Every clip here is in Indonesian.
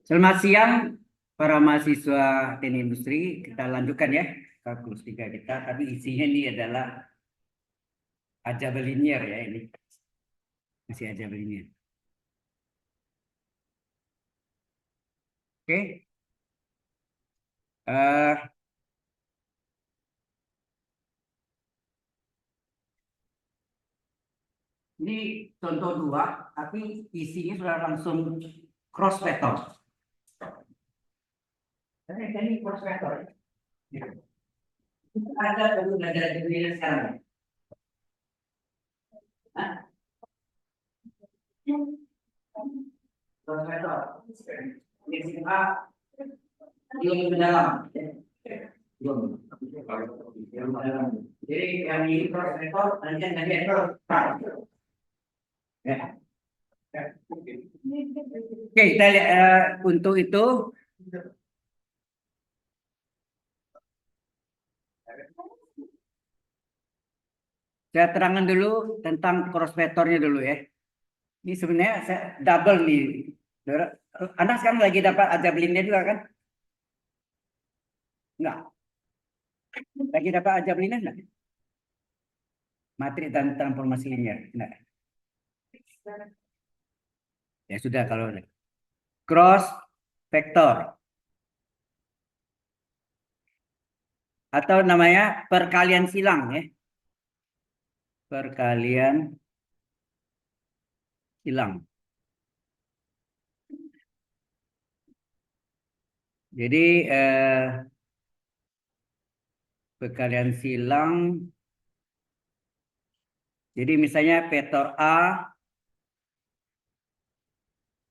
Selamat siang para mahasiswa teknik industri. Kita lanjutkan ya kalkulus 3 kita. Tapi isinya ini adalah aljabar linier ya ini. Masih aljabar linier. Oke. Ini contoh 2, tapi isinya sudah langsung cross vector. Ini cross vector. Ada perlu belajar aljabar sekarang. Cross vector. Ini A belum ke dalam. Belum. Jadi yang ini cross vector nanti ada vector. Ya. Oke, kita lihat untuk itu saya terangkan dulu tentang cross vectornya dulu ya. Ini sebenarnya saya double nih. Anda sekarang lagi dapat aljabar linier juga kan? Enggak. Lagi dapat aljabar linier enggak? Matrik dan transformasi linier. Enggak. Ya sudah kalau cross vector atau namanya perkalian silang ya. Perkalian silang. Jadi perkalian silang. Jadi misalnya vektor A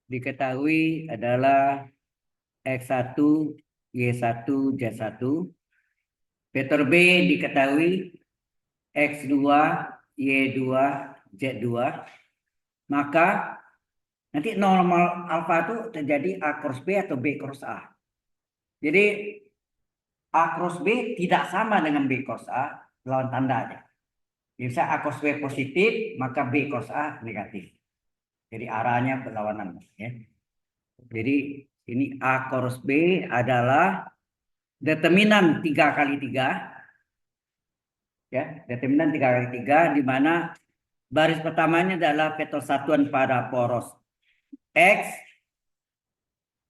diketahui adalah X1, Y1, Z1. Vektor B diketahui X2, Y2, Z2. Maka nanti normal alfa itu terjadi A cross B atau B cross A. Jadi A cross B tidak sama dengan B cross A, lawan tandanya. Bisa A cross B positif, maka B cross A negatif. Jadi arahnya berlawanan. Ya. Jadi ini A cross B adalah determinan 3 kali 3. Ya, determinan 3 kali 3, di mana baris pertamanya adalah vektor satuan pada poros X.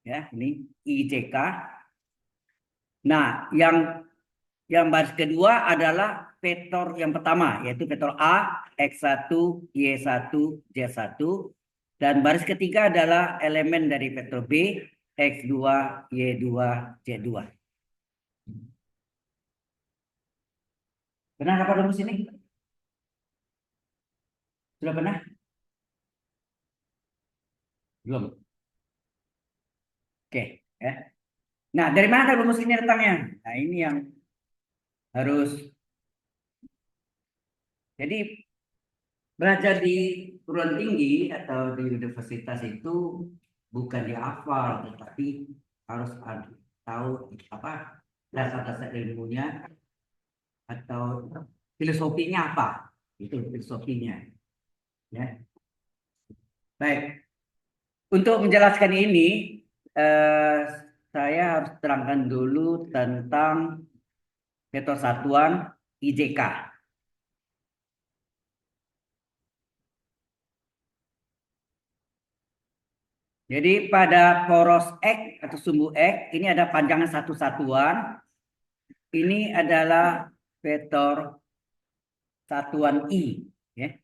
Ya, ini IJK. Nah, yang baris kedua adalah vektor yang pertama, yaitu vektor A, X1, Y1, Z1. Dan baris ketiga adalah elemen dari vektor B, X2, Y2, Z2. Pernah dapat rumus ini? Sudah pernah? Belum. Oke, ya. Nah, dari mana rumus ini datangnya? Nah, ini yang harus. Jadi belajar di perguruan tinggi atau di universitas itu bukan dihafal, tetapi harus tahu apa dasar-dasar ilmunya atau filosofinya apa. Itu filosofinya. Ya. Baik. Untuk menjelaskan ini, saya harus terangkan dulu tentang vektor satuan IJK. Jadi pada poros X atau sumbu X ini ada panjangan satu satuan. Ini adalah vektor satuan I. Ya.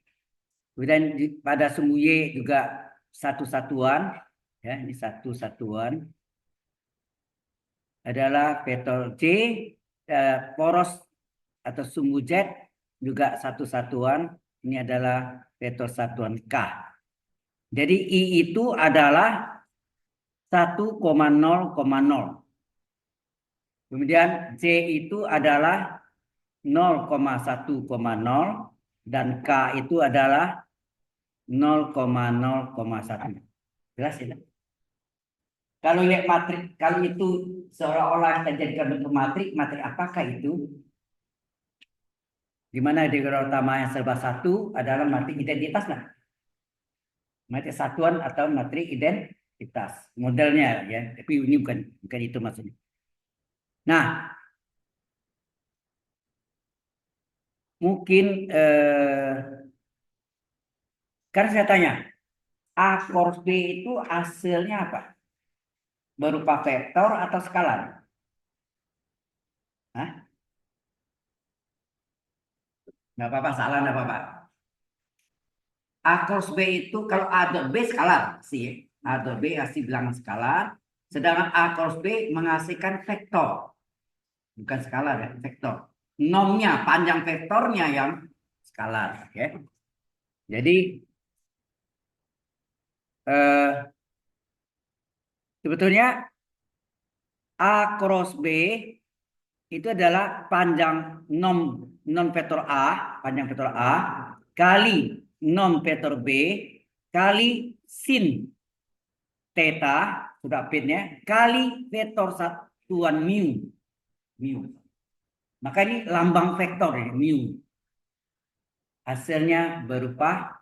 Kemudian pada sumbu Y juga satu satuan. Ya, ini satu satuan. Adalah vektor J. Poros atau sumbu Z juga satu satuan. Ini adalah vektor satuan K. Jadi I itu adalah 1,0,0. Kemudian C itu adalah 0,1,0 dan K itu adalah 0,0,1. Jelas ya? Kalau lihat matrik, kalau itu seolah-olah kita jadikan bentuk matrik, matrik apakah itu? Di mana diagram utama yang serba satu adalah matrik identitas, nah. Matrik satuan atau matrik identitas. Modelnya ya, tapi ini bukan itu maksudnya. Nah, mungkin kan saya tanya, A cross B itu hasilnya apa? Berupa vektor atau skalar? Hah? Nggak apa-apa, salah nggak apa-apa. A cross B itu kalau A dot B skalar sih. A dot B hasil bilangan skalar. Sedangkan A cross B menghasilkan vektor. Bukan skalar ya, vektor. Nomnya, panjang vektornya yang skalar. Ya. Jadi eh, sebetulnya A cross B itu adalah panjang nom non vektor A, panjang vektor A kali non vektor B kali sin theta sudah pitnya kali vektor satuan mu. Mu. Maka ini lambang vektor ini mu. Hasilnya berupa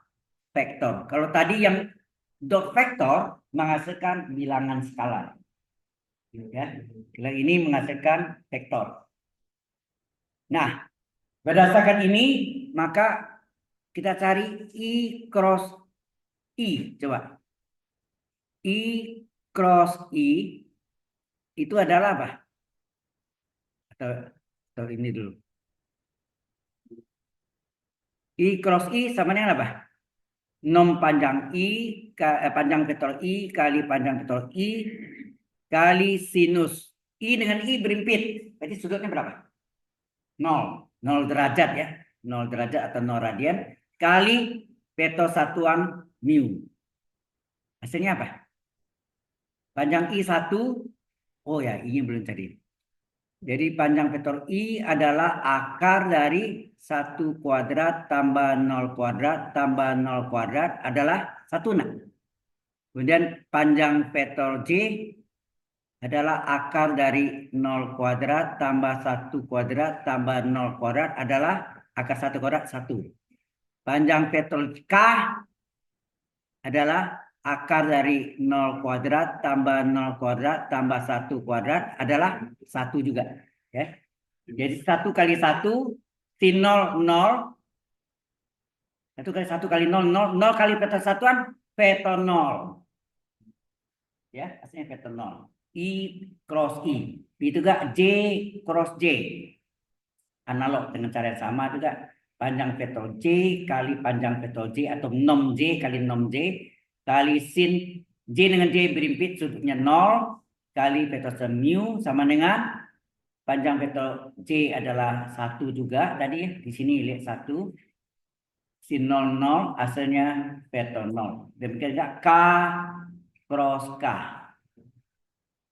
vektor. Kalau tadi yang dot vektor menghasilkan bilangan skalar. Ya. Kalau ini menghasilkan vektor. Nah, berdasarkan ini maka kita cari I cross I. Coba. I cross I itu adalah apa? Atau ini dulu. I cross I sama dengan apa? Nom panjang I, panjang vektor I kali panjang vektor I kali sinus. I dengan I berimpit. Berarti sudutnya berapa? 0. 0 derajat ya. 0 derajat atau 0 radian. Kali vektor satuan mu. Hasilnya apa? Panjang I 1. Oh ya, I-nya belum tadi. Jadi panjang vektor I adalah akar dari 1 kuadrat tambah 0 kuadrat tambah 0 kuadrat adalah 1. Nah. Kemudian panjang vektor J adalah akar dari 0 kuadrat tambah 1 kuadrat tambah 0 kuadrat adalah akar 1 kuadrat 1. Panjang vektor K adalah akar dari 0 kuadrat tambah 0 kuadrat tambah 1 kuadrat adalah 1 juga. Ya. Jadi 1 kali 1 sin 0, 0. 1 kali 1 kali 0, 0. 0 kali vektor satuan, vektor 0. Ya, hasilnya vektor 0. I cross I. Itu juga J cross J. Analog dengan cara yang sama juga. Panjang vektor J kali panjang vektor J atau nom J kali nom J kali sin J dengan J berimpit sudutnya 0 kali vektor mu sama dengan panjang vektor J adalah 1 juga tadi ya. Di sini lihat 1 sin 0 0 hasilnya vektor 0. Demikian juga K cross K.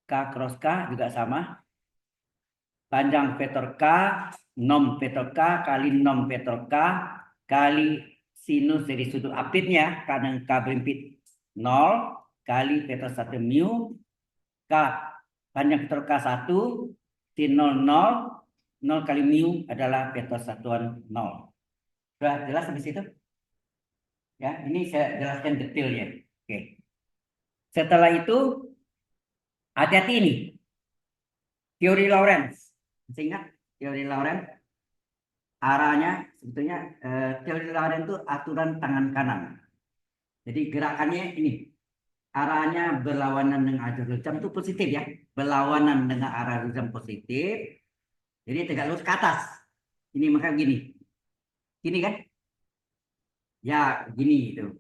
K cross K juga sama. Panjang vektor K, nom vektor K kali nom vektor K kali sinus dari sudut apitnya karena K berimpit 0 kali vektor 1 mu K panjang vektor K 1 sin 0 0 0 kali mu adalah vektor satuan 0. Sudah jelas sampai situ? Ya, ini saya jelaskan detailnya. Oke. Setelah itu hati-hati ini. Teori Lorentz. Masih ingat teori Lorentz? Arahnya sebetulnya teori Lorentz itu aturan tangan kanan. Jadi gerakannya ini. Arahnya berlawanan dengan arah jam itu positif ya. Berlawanan dengan arah jam positif. Jadi tegak lurus ke atas. Ini maka begini. Gini kan? Ya, gini itu.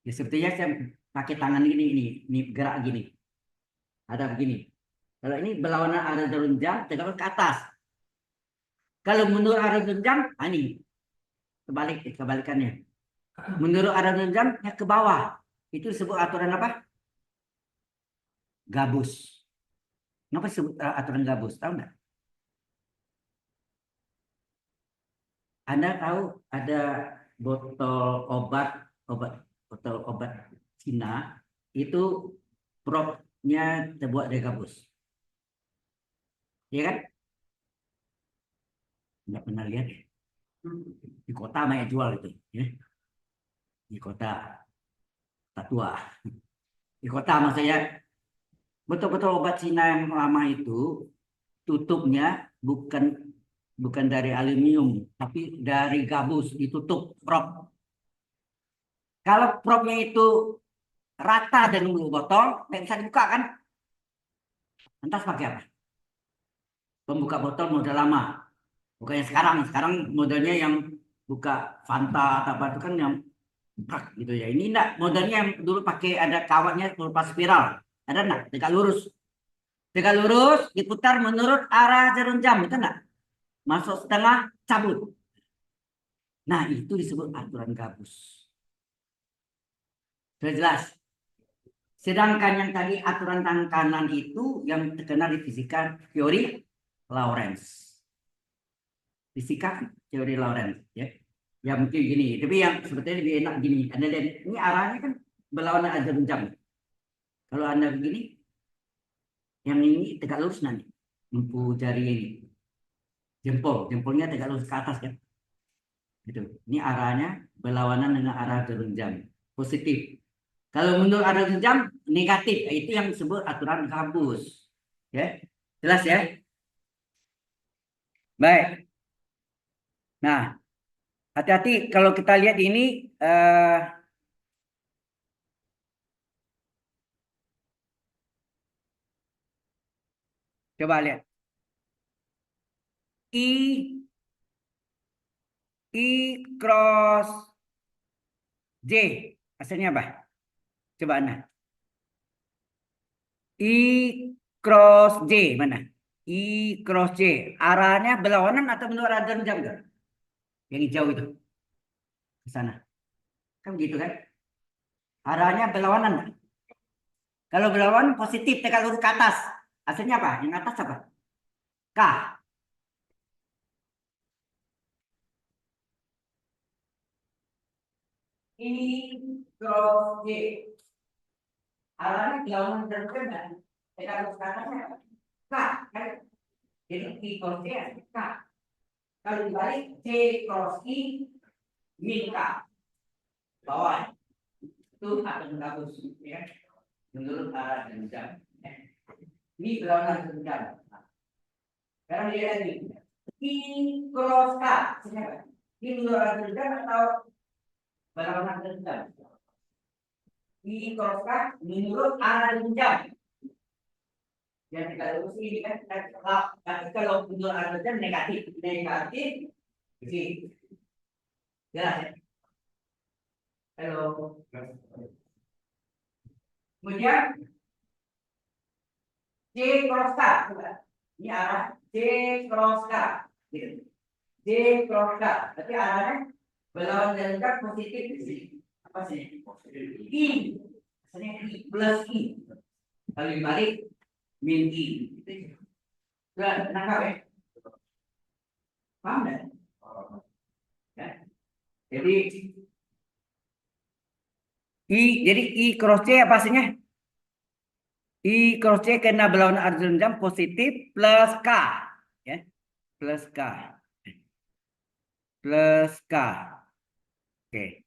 Ya, sebetulnya saya pakai tangan ini gerak gini. Ada begini. Kalau ini berlawanan arah jarum jam, tegak lurus ke atas. Kalau menurut arah jarum jam, ini kebalikannya. Menurut arah jarum jam, ya ke bawah. Itu disebut aturan apa? Gabus. Kenapa disebut aturan gabus? Tahu nggak? Anda tahu ada botol obat Cina itu propnya terbuat dari gabus. Iya kan? Nggak pernah lihat. Di kota banyak jual itu. Ya. Di kota. tua. Di kota maksudnya betul-betul obat Cina yang lama itu tutupnya bukan bukan dari aluminium, tapi dari gabus ditutup prop. Kalau propnya itu rata dengan mulut botol, nggak bisa dibuka kan? Lantas pakai apa? Pembuka botol model lama. Bukannya sekarang. Sekarang modelnya yang buka Fanta atau apa itu kan yang prak gitu ya. Ini enggak, modelnya yang dulu pakai ada kawatnya berupa spiral. Ada enggak? Tegak lurus. Tegak lurus, diputar menurut arah jarum jam, itu enggak? Masuk setengah, cabut. Nah, itu disebut aturan gabus. Sudah jelas. Sedangkan yang tadi aturan tangan kanan itu yang terkenal di fisika teori Lorentz. Fisika teori Lorentz ya. Ya mungkin gini, tapi yang sebetulnya lebih enak gini. Anda lihat ini arahnya kan berlawanan aja jam. Kalau Anda begini, yang ini tegak lurus nanti. Empu jari ini. Jempolnya tegak lurus ke atas kan. Gitu. Ini arahnya berlawanan dengan arah jarum jam. Positif. Kalau menurut arah jarum jam negatif. Itu yang disebut aturan gabus. Ya. Jelas ya? Baik. Nah, hati-hati kalau kita lihat ini coba lihat. I cross J. Hasilnya apa? Coba Anda. I cross J mana? I cross J. Arahnya berlawanan atau menurut arah jarum jam enggak? Yang hijau itu ke sana. Kan gitu kan? Arahnya berlawanan. Kalau berlawanan positif tegak lurus ke atas. Hasilnya apa? Yang atas apa? K. I cross J. Arahnya berlawanan jarum jam kan? Tegak lurus ke atasnya apa? K. Kan? Jadi I cross J K. Kalau dibalik C cross I min K. Bawah. Itu akan bagus ya. Menurut arah dan jam. Ini berlawanan dengan jam. Sekarang lihat lagi. I cross K. Ini menurut arah dan jam atau berlawanan dengan jam? I cross K menurut arah dan jam. Yang kita lurus ini kan tapi kalau menurut arah dan jam negatif. Negatif. Oke. Jelas ya? Halo. Kemudian C cross K. Ini arah C cross K. Gitu. C cross K. Berarti arahnya berlawan dengan K positif di sini. Apa sih? I. Asalnya I plus I. Kalau dibalik min I. Sudah nangkap ya? Paham kan? Ya. Jadi I cross C apa hasilnya? I cross C kena berlawanan arah jarum jam positif plus K. Ya. Plus K. Plus K. Oke.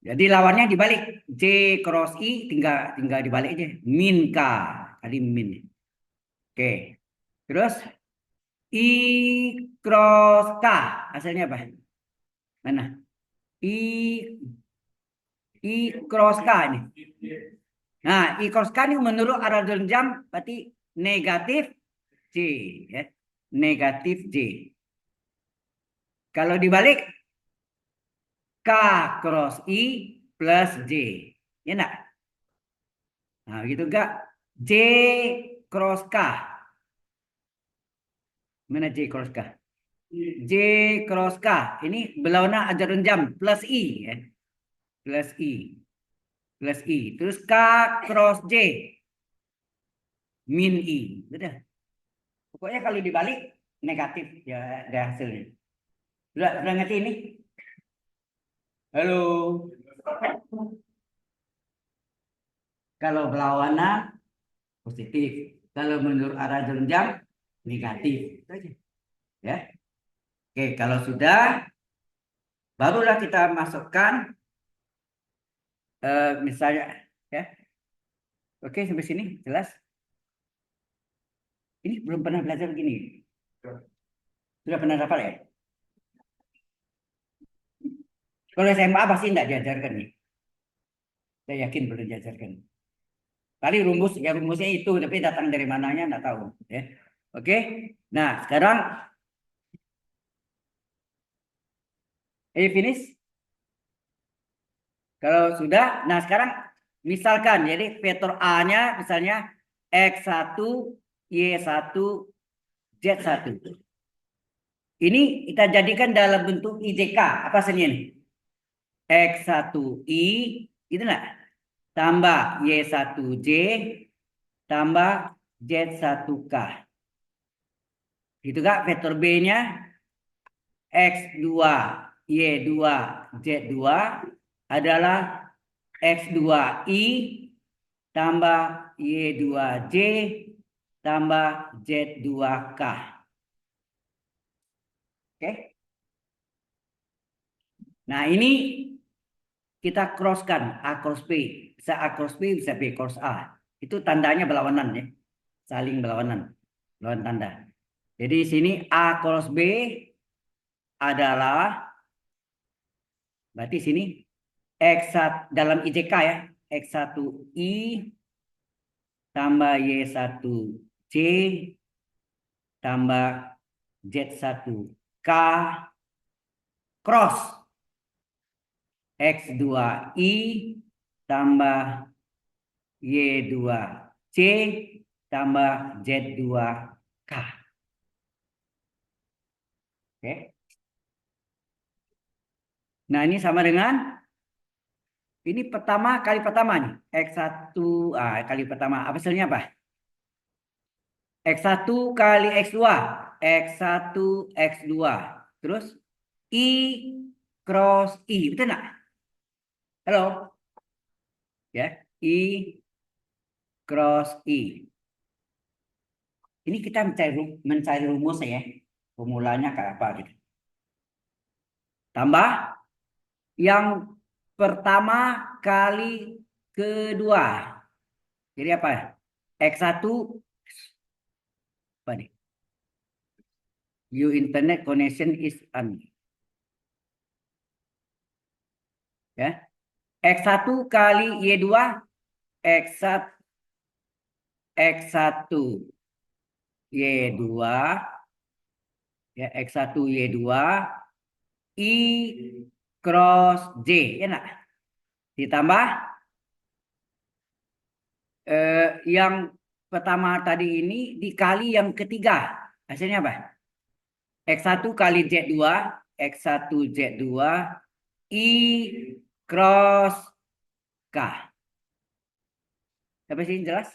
Jadi lawannya dibalik. J cross I tinggal tinggal dibalik aja. Min K. Kali min. Oke. Terus I cross K. Hasilnya apa? Mana? I cross K ini. Nah, I cross K ini menurut arah jarum jam berarti negatif J. Ya. Negatif J. Kalau dibalik K cross I plus J. Ya enggak? Nah, begitu enggak? J cross K. Mana J cross K? J cross K. Ini berlawanan ajaran jam plus I. Ya. Plus I. Plus I. Terus K cross J. Min I. Sudah. Pokoknya kalau dibalik negatif ya ada hasilnya. Sudah ngerti ini? Halo. Kalau berlawanan positif. Kalau menurut arah jarum jam negatif. Itu aja. Ya. Oke, kalau sudah barulah kita masukkan misalnya Ya. Oke, sampai sini jelas. Ini belum pernah belajar begini. Sudah pernah hafal ya? Kalau SMA pasti tidak diajarkan nih. Saya yakin belum diajarkan. Kali rumusnya itu, tapi datang dari mananya nggak tahu. Ya. Oke. Nah, sekarang finish. Kalau sudah, nah sekarang misalkan jadi vektor A-nya misalnya X1, Y1, Z1. Ini kita jadikan dalam bentuk IJK. Apa hasilnya ini? X1I, itu enggak? Tambah Y1J, tambah Z1K. Itu kak vektor B-nya X2, Y2, Z2 adalah X2I tambah Y2J tambah Z2K. Oke. Nah, ini kita crosskan A cross B. Bisa A cross B, bisa B cross A. Itu tandanya berlawanan ya. Saling berlawanan. Lawan tanda. Jadi sini A cross B adalah berarti sini X1 dalam IJK ya. X1I tambah Y1J tambah Z1K cross X2I tambah Y2C tambah Z2K. Oke. Nah, ini sama dengan ini pertama kali pertama nih. X1 kali pertama. Apa hasilnya apa? X1 kali X2. X1 X2. Terus I cross I. Betul nggak? Halo? Ya. I cross I. Ini kita mencari rumusnya ya. Formulanya kayak apa gitu. Tambah yang pertama kali kedua. Jadi apa? X1 apa nih? Your internet connection is on. Ya. X1 kali Y2 X1 X1 Y2 ya X1 Y2 I cross J ya nak ditambah yang pertama tadi ini dikali yang ketiga hasilnya apa? X1 kali Z2 X1 Z2 I cross K. Sampai sini jelas?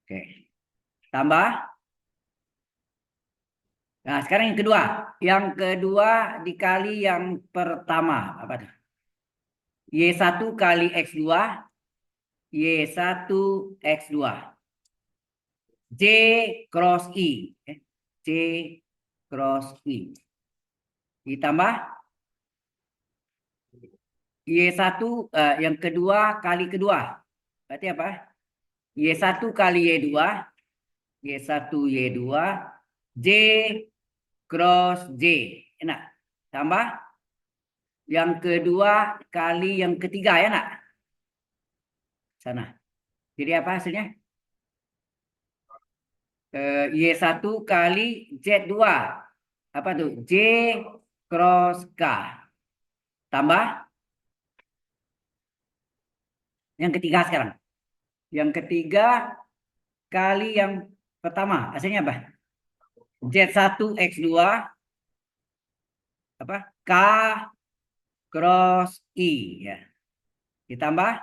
Oke. Tambah. Nah, sekarang yang kedua. Yang kedua dikali yang pertama. Apa tuh? Y1 kali X2. Y1 X2. J cross I. J cross I. Ditambah Y1 yang kedua kali kedua. Berarti apa? Y1 kali Y2. Y1 Y2. J cross J. Enak. Tambah yang kedua kali yang ketiga ya nak? Sana. Jadi apa hasilnya? Y1 kali Z2. Apa tuh? J cross K. Tambah yang ketiga sekarang. Yang ketiga kali yang pertama. Hasilnya apa? Z1 X2. Apa? K cross I. Ya. Ditambah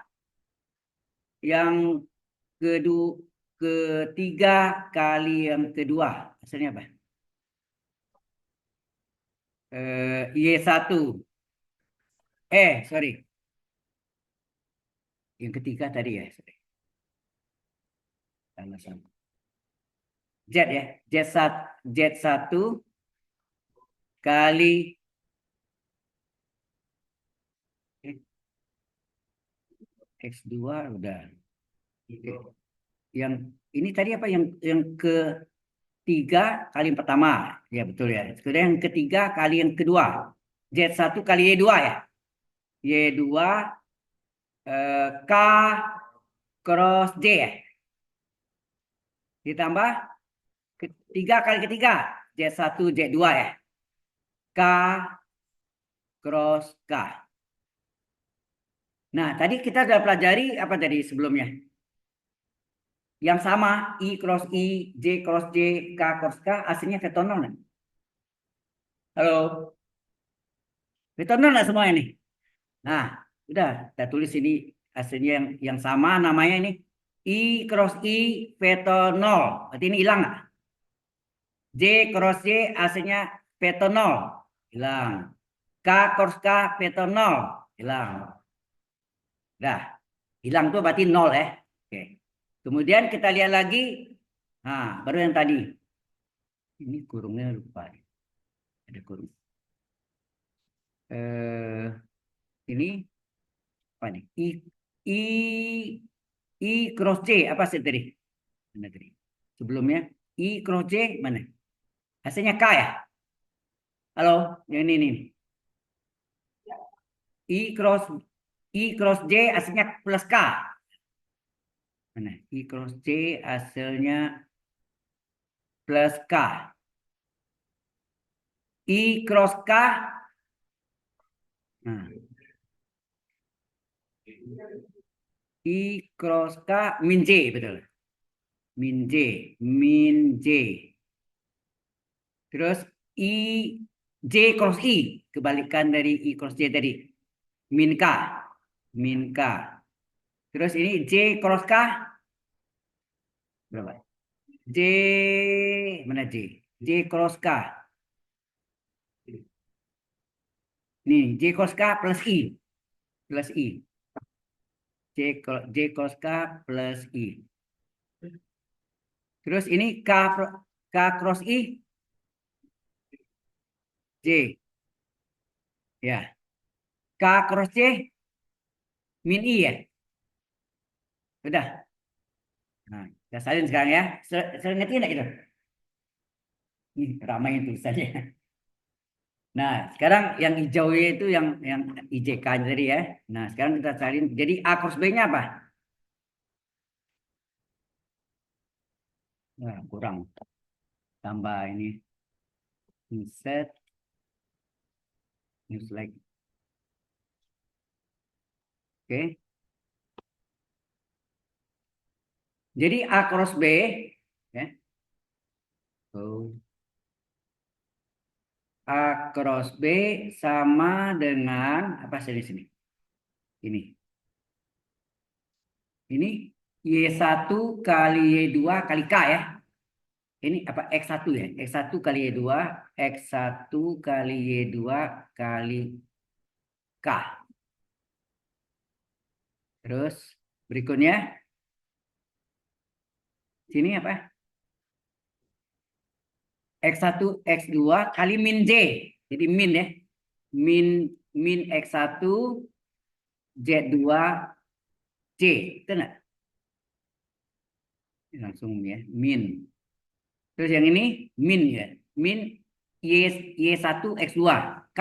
yang ketiga kali yang kedua. Hasilnya apa? Y1. Sorry. Yang ketiga tadi ya. Sorry. Sama-sama. Z ya. Z1 kali X2 udah. Oke. Yang ini tadi apa? Yang ketiga kali yang pertama. Ya betul ya. Kemudian yang ketiga kali yang kedua. Z1 kali Y2 ya. Y2 K cross J ya. Ditambah ketiga kali ketiga. Z1 Z2 ya. K cross K. Nah, tadi kita sudah pelajari apa tadi sebelumnya? Yang sama, I cross I, J cross J, K cross K, hasilnya ketonol. Halo, ketonol nggak semua ini? Nah, udah, kita tulis ini hasilnya yang sama namanya ini. I cross I, veto 0. Berarti ini hilang nggak? J cross J hasilnya veto 0. Hilang. K cross K, veto 0. Hilang. Dah, hilang tuh berarti 0 ya. Oke. Kemudian kita lihat lagi. Nah, baru yang tadi. Ini kurungnya lupa. Ada kurung. Ini apa nih? I I cross C apa sih tadi? Mana tadi? Sebelumnya I cross C mana? Hasilnya K ya? Halo, yang ini nih. I cross J hasilnya plus K. Mana? I cross C hasilnya plus K. I cross K. Nah, I cross K min J betul. Min J, min J. Terus I J cross I, kebalikan dari I cross J tadi. Min K, min K. Terus ini J cross K berapa? J mana J? J cross K. Nih, J cross K plus I. Plus I. J cross K plus I. Terus ini K cross I. J. Ya. K cross J min I ya. Udah. Nah, kita salin sekarang ya. Sering ngerti enggak itu? Nih, ramai tulisannya. Nah, sekarang yang hijau itu yang IJK tadi ya. Nah, sekarang kita salin. Jadi A cross B-nya apa? Nah, kurang. Tambah ini. Insert. New select. Oke. Jadi A cross B. Ya. Oh. A cross B sama dengan apa sih di sini? Ini. Ini Y1 kali Y2 kali K ya. Ini apa X1 ya? X1 kali Y2, X1 kali Y2 kali K. Terus berikutnya sini apa? X1 X2 kali min J. Jadi min ya. Min min X1 Z2 C. Itu enggak? Langsung ya, min. Terus yang ini min ya. Min Y1 X2 K.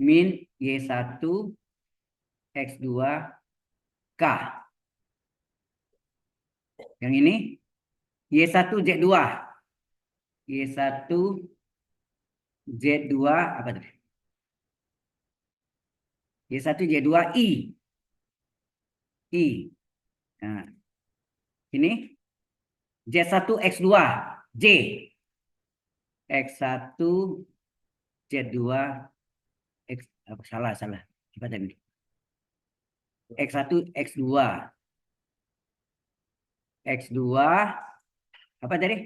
Min Y1 X2 K. Yang ini Y1 Z2. Y1 Z2 apa tadi? Y1 Z2 I. I. Nah, ini Z1 X2 J. X1 Z2 X apa salah. Apa tadi? X1 X2 X2 apa tadi?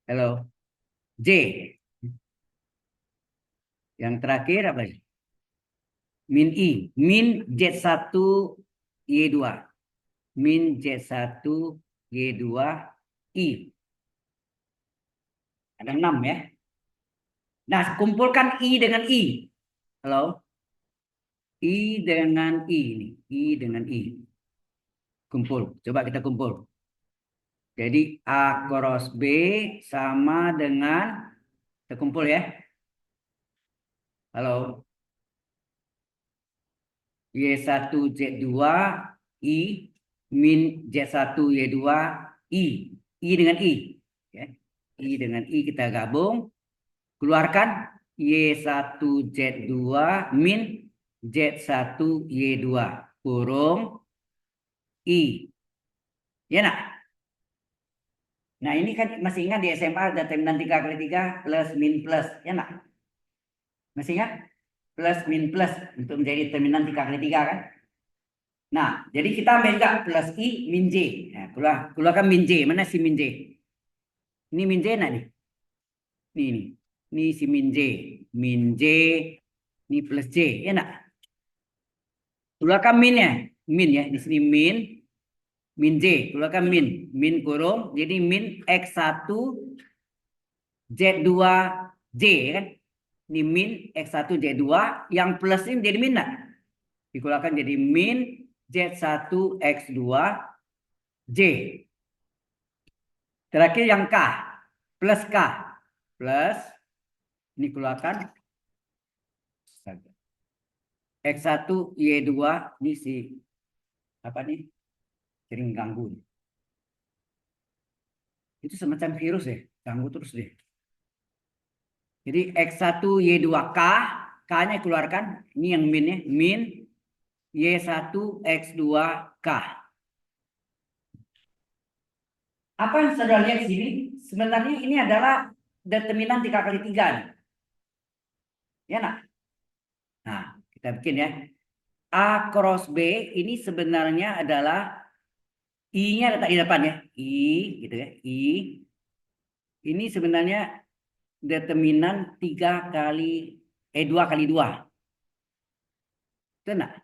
Halo. J. Yang terakhir apa sih? Min I. Min Z1 Y2. Min Z1 Y2 I. Ada 6 ya. Nah, kumpulkan I dengan I. Halo. I dengan I ini. I dengan I. Kumpul. Coba kita kumpul. Jadi A cross B sama dengan, kita kumpul ya. Halo. Y1Z2 I min Z1 Y2 I. I dengan I. Ya. I dengan I kita gabung. Keluarkan Y1Z2 min Z1 Y2 kurung I. Ya nak? Nah ini kan masih ingat di SMA ada determinan 3 kali 3 plus min plus. Ya nak? Masih ingat? Plus min plus untuk menjadi determinan 3 kali 3 kan? Nah, jadi kita ambil juga plus I min J. Nah, keluarkan min J. Mana si min J? Ini min J nak nih? Nih. Ini si min J. Min J. Ini plus J. Ya nak? Keluarkan minnya. Min ya. Di sini min. Min J. Keluarkan min. Min kurung. Jadi min X1 Z2 J kan? Ini min X1 Z2. Yang plus ini jadi min nak? Dikeluarkan jadi min Z1 X2 J. Terakhir yang K. Plus K. Plus. Ini keluarkan. X1 Y2. Ini si. Apa nih? Sering ganggu. Itu semacam virus deh. Ganggu terus deh. Jadi X1 Y2K. K-nya keluarkan. Ini yang minnya. Min Y1 X2K. Apa yang saudara lihat di sini? Sebenarnya ini adalah determinan 3 kali 3 nih. Ya nak? Nah, kita bikin ya. A cross B ini sebenarnya adalah I-nya letak di depan ya. I gitu ya. I. Ini sebenarnya determinan 3 kali 2 kali 2. Itu enggak?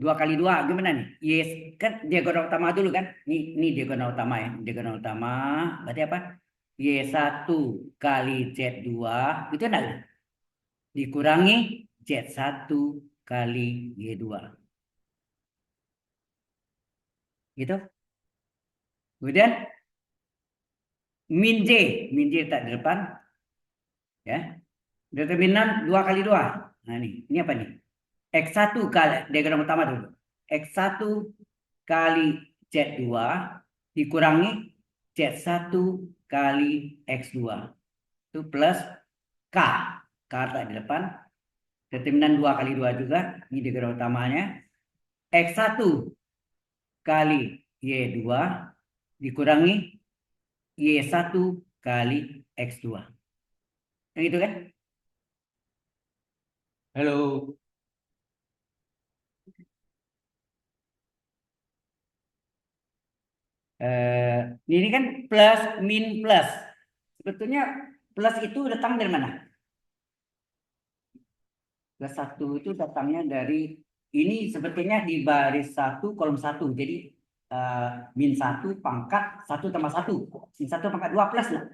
2 kali 2 gimana nih? Yes, kan diagonal utama dulu kan? Ini diagonal utama ya. Diagonal utama berarti apa? Y1 kali Z2 itu enggak? Dikurangi Z1 kali Y2. Gitu. Kemudian min J letak di depan. Ya. Determinan 2 kali 2. Nah ini apa nih? X1 kali, diagram utama dulu. X1 kali Z2 dikurangi Z1 kali X2. Itu plus K. K letak di depan. Determinan 2 kali 2 juga. Ini diagram utamanya. X1 kali Y2 dikurangi Y1 kali X2. Yang itu kan? Halo. Ini kan plus min plus. Sebetulnya plus itu datang dari mana? Plus 1 itu datangnya dari ini sebetulnya di baris 1 kolom 1. Jadi min 1 pangkat 1 tambah 1. Min 1 pangkat 2 plus lah.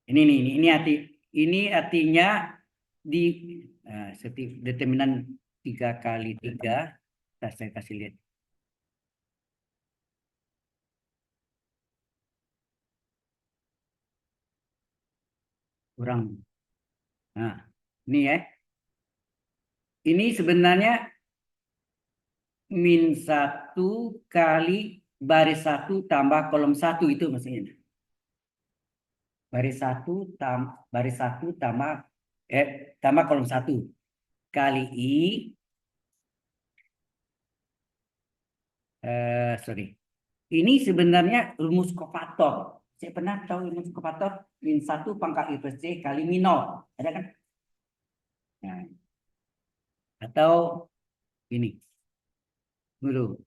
Ini artinya di determinan 3 kali 3. Saya kasih lihat. Kurang. Nah, ini ya. Ini sebenarnya min 1 kali baris 1 tambah kolom 1 itu maksudnya. Baris 1 tambah kolom 1 kali I sorry. Ini sebenarnya rumus Kofator. Saya pernah tahu rumus Kofator min 1 pangkat I plus J kali minor. Ada kan? Nah. Atau ini. Dulu.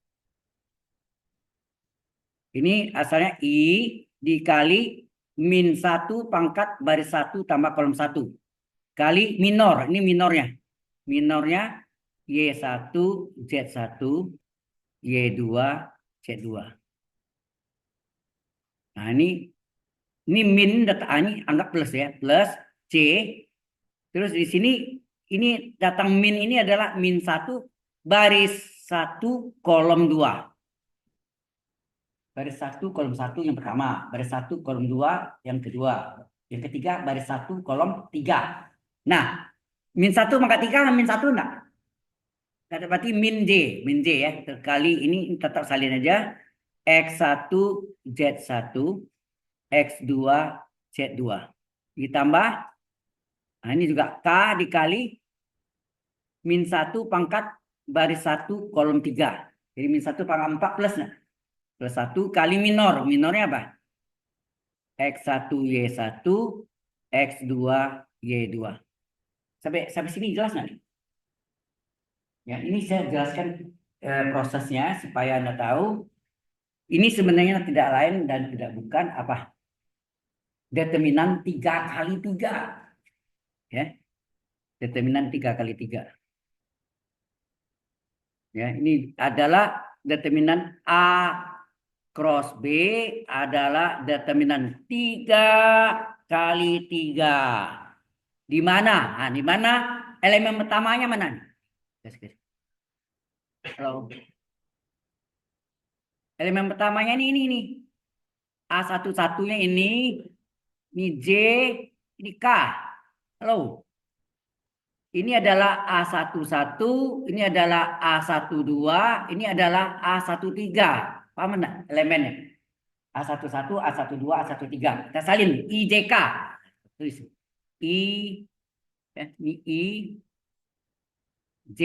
Ini asalnya I dikali min 1 pangkat baris 1 tambah kolom 1 kali minor. Ini minornya. Minornya Y1 Z1 Y2 Z2. Nah ini Ini min data A ini anggap plus ya, plus C. Terus di sini ini datang min ini adalah min 1 baris 1 kolom 2. Baris 1 kolom 1 yang pertama, baris 1 kolom 2 yang kedua. Yang ketiga baris 1 kolom 3. Nah, min 1 pangkat 3 min 1 enggak? Berarti min J ya. Kali ini tetap salin aja. X1 Z1 X2 Z2 ditambah, nah ini juga K dikali min 1 pangkat baris 1 kolom 3. Jadi min 1 pangkat 4 plus, nah, plus 1 kali minor. Minornya apa? X1 Y1 X2 Y2. Sampai sini jelas nggak? Ya, ini saya jelaskan prosesnya supaya Anda tahu. Ini sebenarnya tidak lain dan tidak bukan apa? Determinan 3 kali 3. Ya. Determinan 3 kali 3. Ya, ini adalah determinan A cross B adalah determinan 3 kali 3. Di mana? Nah, di mana elemen pertamanya mana nih? Halo. Elemen pertamanya ini nih. A11-nya ini J, ini K. Halo. Ini adalah A11, ini adalah A12, ini adalah A13. Paham enggak elemennya? A11, A12, A13. Kita salin IJK. Tulis. I, ya, ini I, J,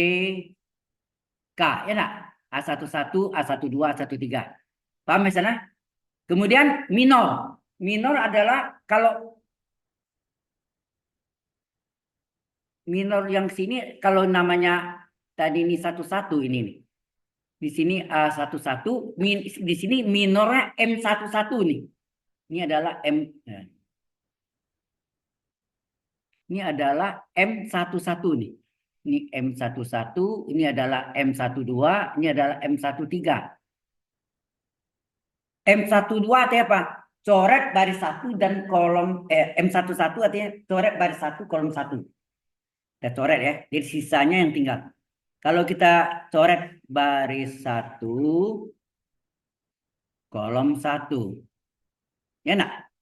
K. Ya enggak? A11, A12, A13. Paham misalnya? Kemudian minor. Minor adalah kalau minor yang sini kalau namanya tadi ini 11 ini nih. Di sini A11, di sini minornya M11 nih. Ini adalah M. Ini adalah M11 nih. Ini M11, ini adalah M12, ini adalah M13. M12 artinya apa? Coret baris 1 dan kolom M11 artinya coret baris 1 kolom 1. Kita coret ya. Jadi sisanya yang tinggal. Kalau kita coret baris 1 kolom 1. Ya enggak?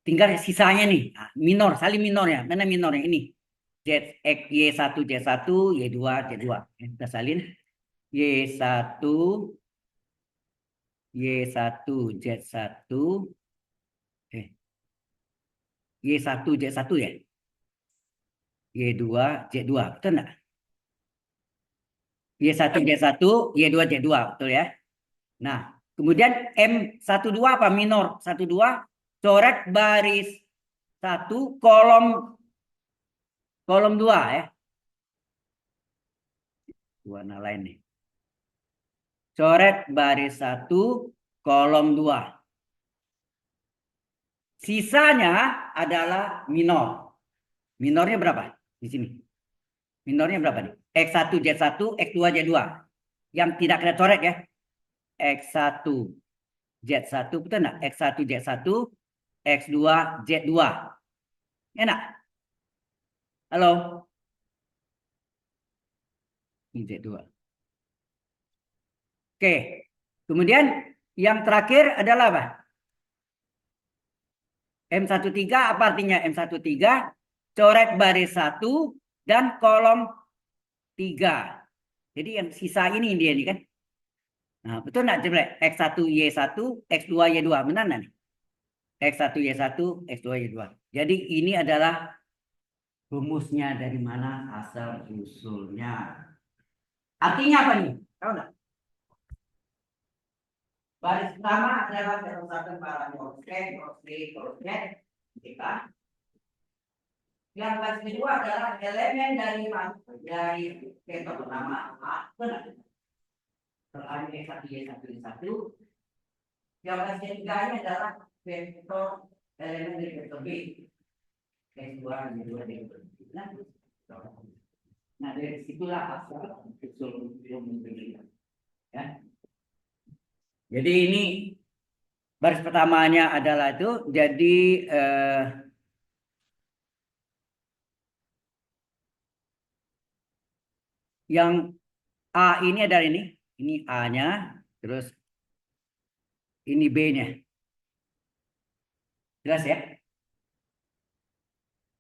Tinggal sisanya nih. Nah, minor, salin minornya. Mana minornya? Ini. Y1, Y1, Y2, Y2. Kita salin. Y1, Y1, Z1. Y1, Z1 ya? Y2, Z2. Betul enggak? Y1, Z1, Y2, Z2. Betul ya? Nah, kemudian M12 apa? Minor. 12. Coret baris 1 kolom 2 ya. Warna lain nih. Coret baris 1 kolom 2. Sisanya adalah minor. Minornya berapa? Di sini. Minornya berapa nih? X1 Z1, X2 Z2. Yang tidak kita coret ya. X1 Z1 betul enggak? X1 Z1, X2 Z2. Enak? Halo? Ini Z2. Oke. Kemudian yang terakhir adalah apa? M13 apa artinya M13? Coret baris 1 dan kolom 3. Jadi yang sisa ini dia nih kan. Nah, betul enggak coba X1 Y1, X2 Y2 benar enggak nih? X1 Y1, X2 Y2. Jadi ini adalah rumusnya dari mana asal usulnya. Artinya apa nih? Tahu enggak? Baris pertama adalah kerusakan barang cross B, cross Z, kita. Yang baris kedua adalah elemen dari vektor pertama A, benar. Terlalu X1 Y1 Y1. Yang baris ketiganya adalah vektor elemen dari vektor B. X2 Y2 Y2. Nah, dari situlah asal usul rumus ini. Ya. Jadi ini baris pertamanya adalah itu, jadi yang A ini adalah ini A-nya, terus ini B-nya. Jelas ya?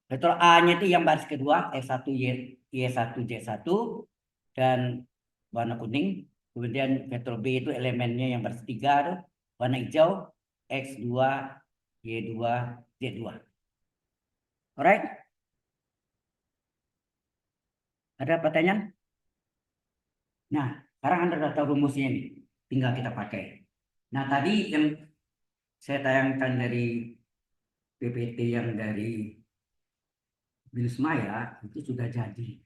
Vektor A-nya itu yang baris kedua, X1, Y1, Z1, dan warna kuning. Kemudian vektor B itu elemennya yang baris tiga, warna hijau, X2, Y2, Z2. Alright? Ada pertanyaan? Nah, sekarang Anda sudah tahu rumusnya nih. Tinggal kita pakai. Nah, tadi yang saya tayangkan dari PPT yang dari Binus Maya itu sudah jadi.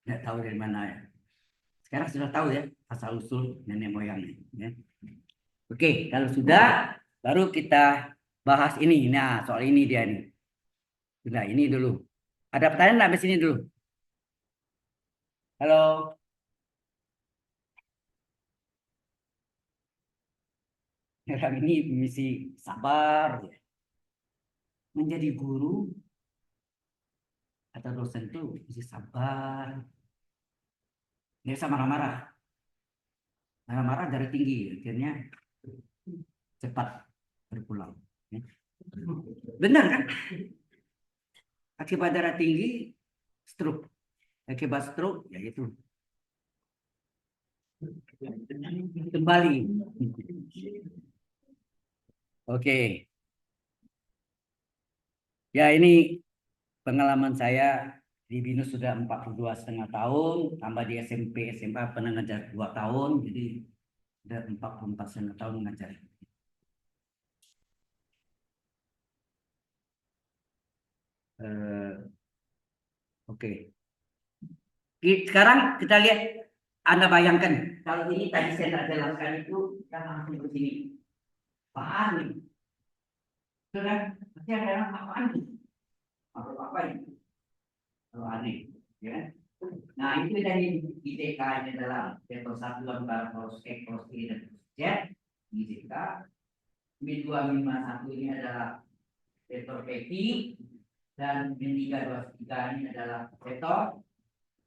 Tidak tahu dari mana ya. Sekarang sudah tahu ya asal usul nenek moyangnya. Ya. Oke, kalau sudah baru kita bahas ini. Nah, soal ini dia nih. Sudah ini dulu. Ada pertanyaan nggak di sini dulu? Halo, orang ini misi sabar. Ya. Menjadi guru atau dosen itu mesti sabar. Dia sama marah-marah. Marah-marah dari tinggi, akhirnya cepat berpulang. Ya. Benar kan? Akibat darah tinggi, stroke. Akibat stroke, ya itu. Kembali. Oke. Ya ini pengalaman saya di BINUS sudah 42,5 tahun, tambah di SMP, SMA pernah ngajar 2 tahun, jadi sudah 44,5 tahun mengajar. Oke. Sekarang kita lihat, Anda bayangkan, kalau ini tadi saya tidak jelaskan itu, kita langsung ke sini. Apaan nih? Itu kan, pasti ada apaan nih? Apa ini? Kalau aneh. Ya. Nah, itu dari ITK ini adalah vektor satuan antara poros X, poros Y, dan poros Z. ITK. B251 ini adalah vektor PP. Dan B323 ini adalah vektor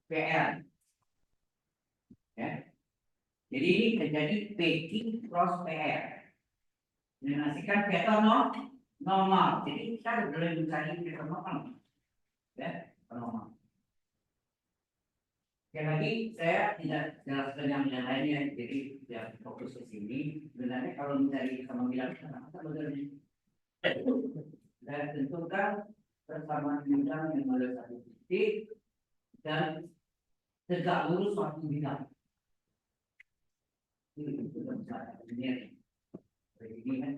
PL. Ya. Jadi ini terjadi PQ cross PL. Dinamasikan vektor normal. Jadi kita boleh mencari vektor normal. Ya, normal. Sekali lagi saya tidak jelaskan yang lainnya, jadi tidak fokus ke sini. Sebenarnya kalau mencari sama bilang sama sebenarnya saya tentukan persamaan bidang yang ada satu titik dan tegak lurus suatu bidang. Ini kan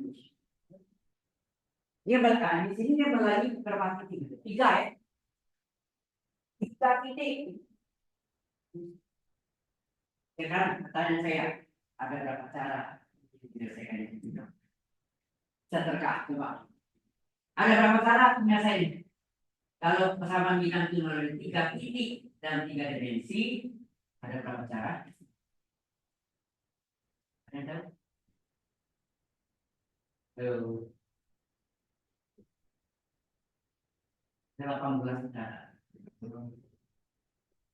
dia bahkan di sini dia bagi berbagai tiga ya, tiga titik. Sekarang pertanyaan saya, ada berapa cara menyelesaikan itu? Saya terka, coba. Ada berapa cara menyelesaikan? Kalau persamaan bidang itu melalui tiga titik dan tiga dimensi, ada berapa cara? Ada tahu? 18 cara.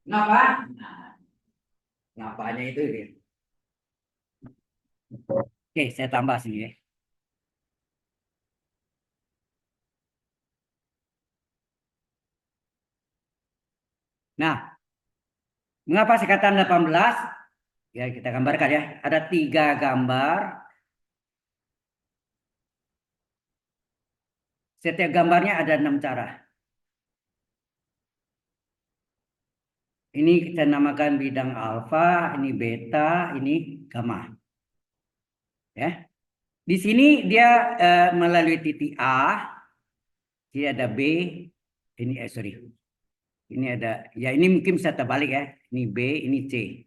Ngapa? Nah, ngapanya itu dia. Oke, saya tambah sini ya. Nah, mengapa saya katakan 18? Ya, kita gambarkan ya. Ada 3 gambar. Setiap gambarnya ada 6 cara. Ini kita namakan bidang alfa, ini beta, ini gamma. Ya. Di sini dia melalui titik A, ini ada B, ini sorry. Ini ada, ya ini mungkin bisa terbalik ya. Ini B, ini C.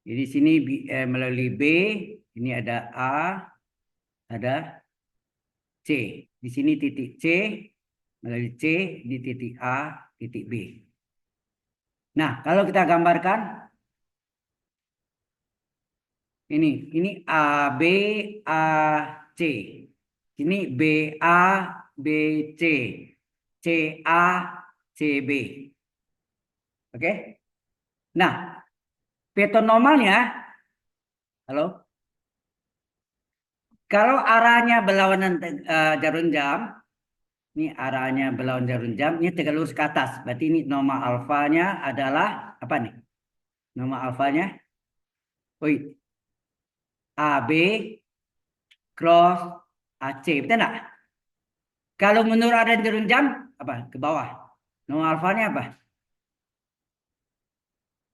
Jadi sini melalui B, ini ada A, ada C. Di sini titik C, melalui C, di titik A, titik B. Nah, kalau kita gambarkan, ini AB, A, C. Ini BA, BC. CA, CB. Oke. Nah, vetor normalnya, halo. Kalau arahnya berlawanan jarum jam, ini arahnya berlawanan jarum jam, ini tegak lurus ke atas. Berarti ini norma alfanya adalah apa nih? Norma alfanya, AB cross AC, betul nggak? Kalau menurut arah jarum jam, apa? Ke bawah. Norma alfanya apa?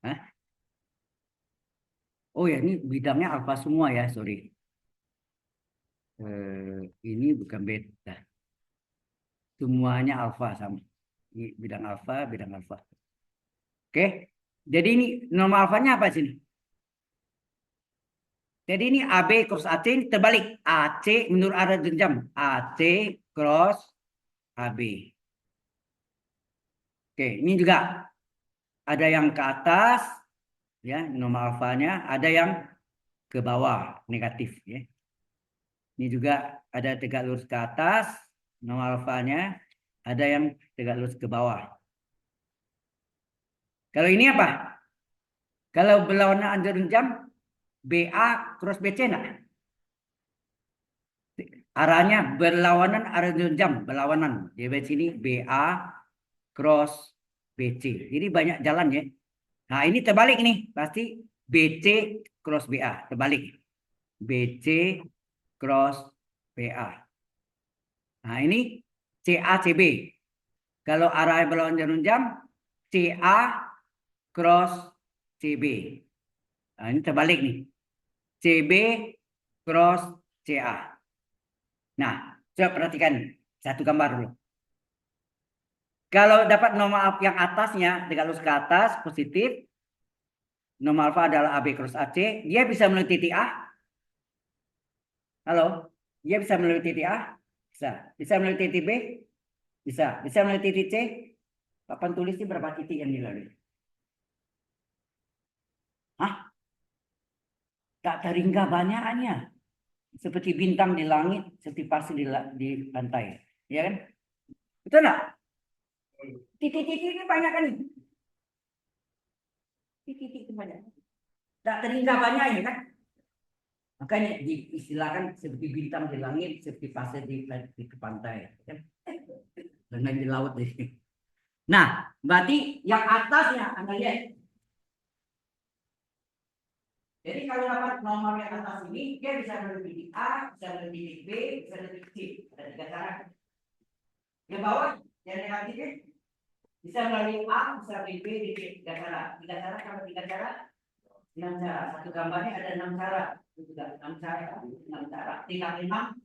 Hah? Oh ya, ini bidangnya alfa semua ya, sorry. Ini bukan beta. Semuanya alfa sama. Ini bidang alfa, bidang alfa. Oke. Jadi ini norma alfanya apa sini? Jadi ini AB cross AC ini terbalik. AC menurut arah jam. AC cross AB. Oke, ini juga ada yang ke atas, ya norma alfanya. Ada yang ke bawah, negatif. Ya. Ini juga ada tegak lurus ke atas, norma alfanya. Ada yang tegak lurus ke bawah. Kalau ini apa? Kalau berlawanan jarum jam, BA cross BC enggak? Arahnya berlawanan arah jarum jam, berlawanan. Jadi sini BA cross BC. Jadi banyak jalan ya. Nah, ini terbalik nih. Pasti BC cross BA, terbalik. BC cross BA. Nah, ini CA CB. Kalau arah berlawanan jarum jam, CA cross CB. Nah, ini terbalik nih. CB cross CA. Nah, coba perhatikan satu gambar dulu. Kalau dapat norma yang atasnya, tegak lurus ke atas, positif. Norma alfa adalah AB cross AC. Dia bisa melalui titik A. Halo? Dia bisa melalui titik A? Bisa. Bisa melalui titik B? Bisa. Bisa melalui titik C? Papan tulis ini berapa titik yang dilalui? Hah? Tak terhingga banyaknya. Seperti bintang di langit, seperti pasir di pantai. Ya kan? Betul nggak? Titik-titik ini banyak kan? Titik-titik itu banyak. Tak terhingga banyak ya kan? Makanya diistilahkan seperti bintang di langit, seperti pasir di pantai. Kan? Dan di laut. Nah, berarti yang atasnya, Anda lihat. Jadi kalau dapat nomor yang atas ini, dia bisa melalui titik A, bisa melalui titik B, bisa melalui titik C. Ada tiga cara. Yang bawah, yang negatifnya, bisa melalui A, bisa melalui B, D, tiga cara. Tiga cara, kalau tiga cara, 6 cara. Satu gambarnya ada 6 cara. Itu juga 6 cara. 6 cara. Tinggal 5.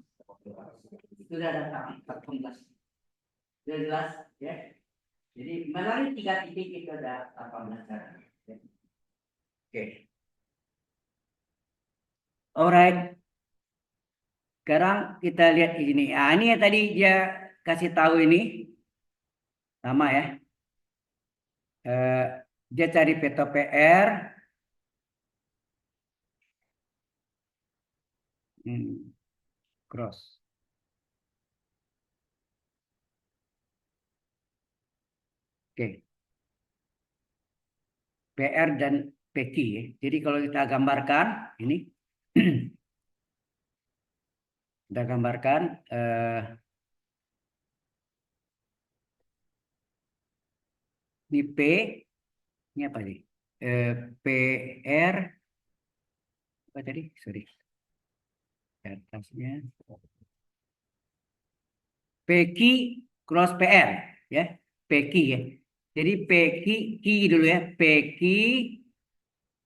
Sudah ada 14. Sudah jelas, ya. Jadi melalui 3 titik itu ada 18 cara. Oke. Alright. Sekarang kita lihat ini. Ah, ini yang tadi dia kasih tahu ini. Sama ya. Dia cari vetor PR. Cross. Oke. PR dan PQ ya. Jadi kalau kita gambarkan ini. Kita gambarkan ini P, ini apa nih? PR apa tadi? Sorry. Atasnya PQ cross PR ya. PQ ya. Jadi PQ dulu ya. PQ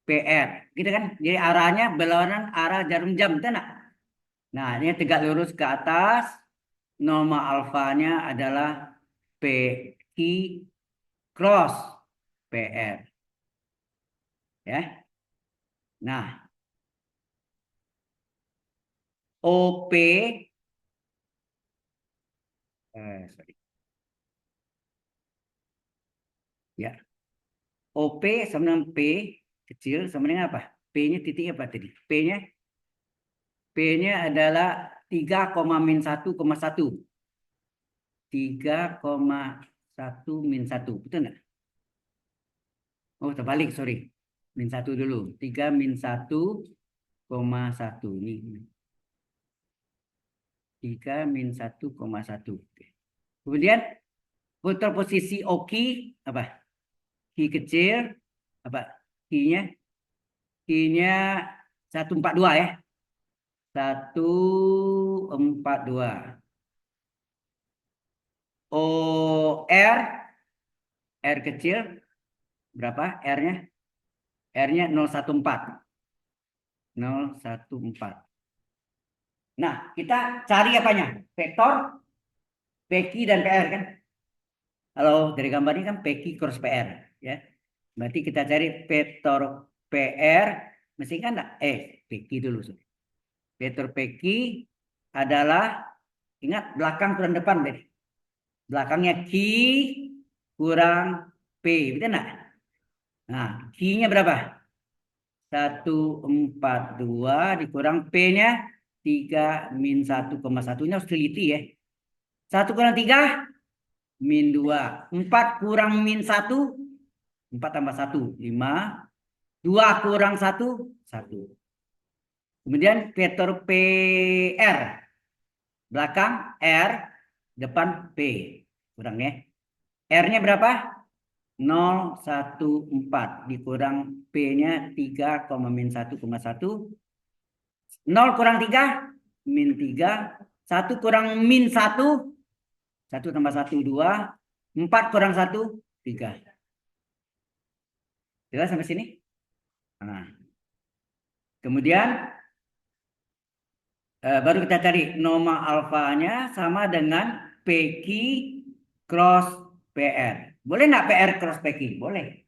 PR. Gitu kan? Jadi arahnya berlawanan arah jarum jam, betul nggak? Nah, ini tegak lurus ke atas. Norma alfanya adalah PQ cross PR. Ya. Nah, OP sorry. Ya. OP sama dengan P kecil sama dengan apa? P-nya titiknya apa tadi? P-nya adalah 3,-1,1. 3,1 min 1. Betul nggak? Oh, terbalik, sorry. Min 1 dulu. 3 min 1,1. Ini. 3 min 1,1. Kemudian putar posisi oki apa? Ki kecil apa? Ki-nya 142 ya. 142. R kecil berapa R-nya? R-nya 014. 014. Nah, kita cari apanya? Vektor, PQ dan PR kan? Kalau dari gambar ini kan PQ cross PR ya. Berarti kita cari vektor PR, mesti kan enggak? PQ dulu. Vektor PQ adalah, ingat belakang kurang depan deh. Belakangnya Q kurang P, betul enggak? Nah, Q-nya berapa? 142 dikurang P-nya 3 min 1,1. Ini harus teliti ya. 1 kurang 3 min 2. 4 kurang min 1. 4 tambah 1 5. 2 kurang 1 1. Kemudian vektor PR. Belakang R, depan P. Kurang ya. R-nya berapa? 014 dikurang P-nya 3, min 1,1. 0 kurang 3 min 3. 1 kurang min 1. 1 tambah 1 2. 4 kurang 1 3. Jelas sampai sini? Nah. Kemudian baru kita cari norma alfanya sama dengan PQ cross PR. Boleh nggak PR cross PQ? Boleh.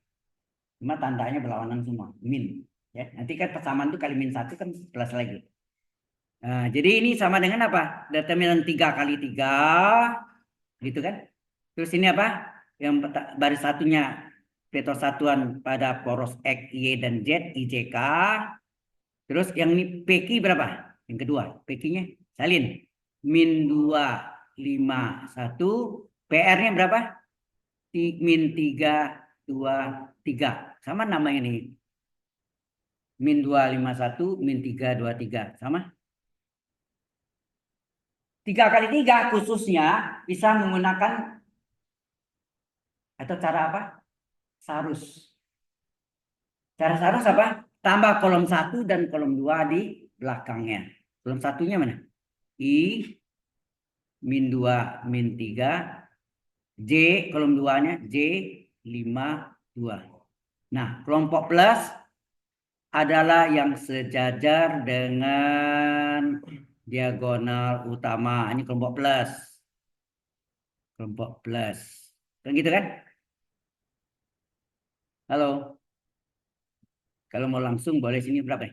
Cuma tandanya berlawanan semua. Min. Ya. Nanti kan persamaan itu kali min 1 kan plus lagi. Nah, jadi ini sama dengan apa? Determinan 3 kali 3. Gitu kan? Terus ini apa? Yang baris satunya vektor satuan pada poros X, Y, dan Z, IJK. Terus yang ini PQ berapa? Yang kedua, PQ-nya salin. Min 2, 5, 1. PR-nya berapa? Min 3, 2, 3. Sama namanya nih. Min 2, 5, 1. Min 3, 2, 3. Sama? 3 kali 3 khususnya bisa menggunakan atau cara apa? Sarus. Cara sarus apa? Tambah kolom 1 dan kolom 2 di belakangnya. Kolom satunya mana? I min 2 min 3. J kolom 2-nya J 5 2. Nah, kelompok plus adalah yang sejajar dengan diagonal utama. Ini kelompok plus. Kelompok plus. Kan gitu kan? Halo. Kalau mau langsung boleh sini berapa?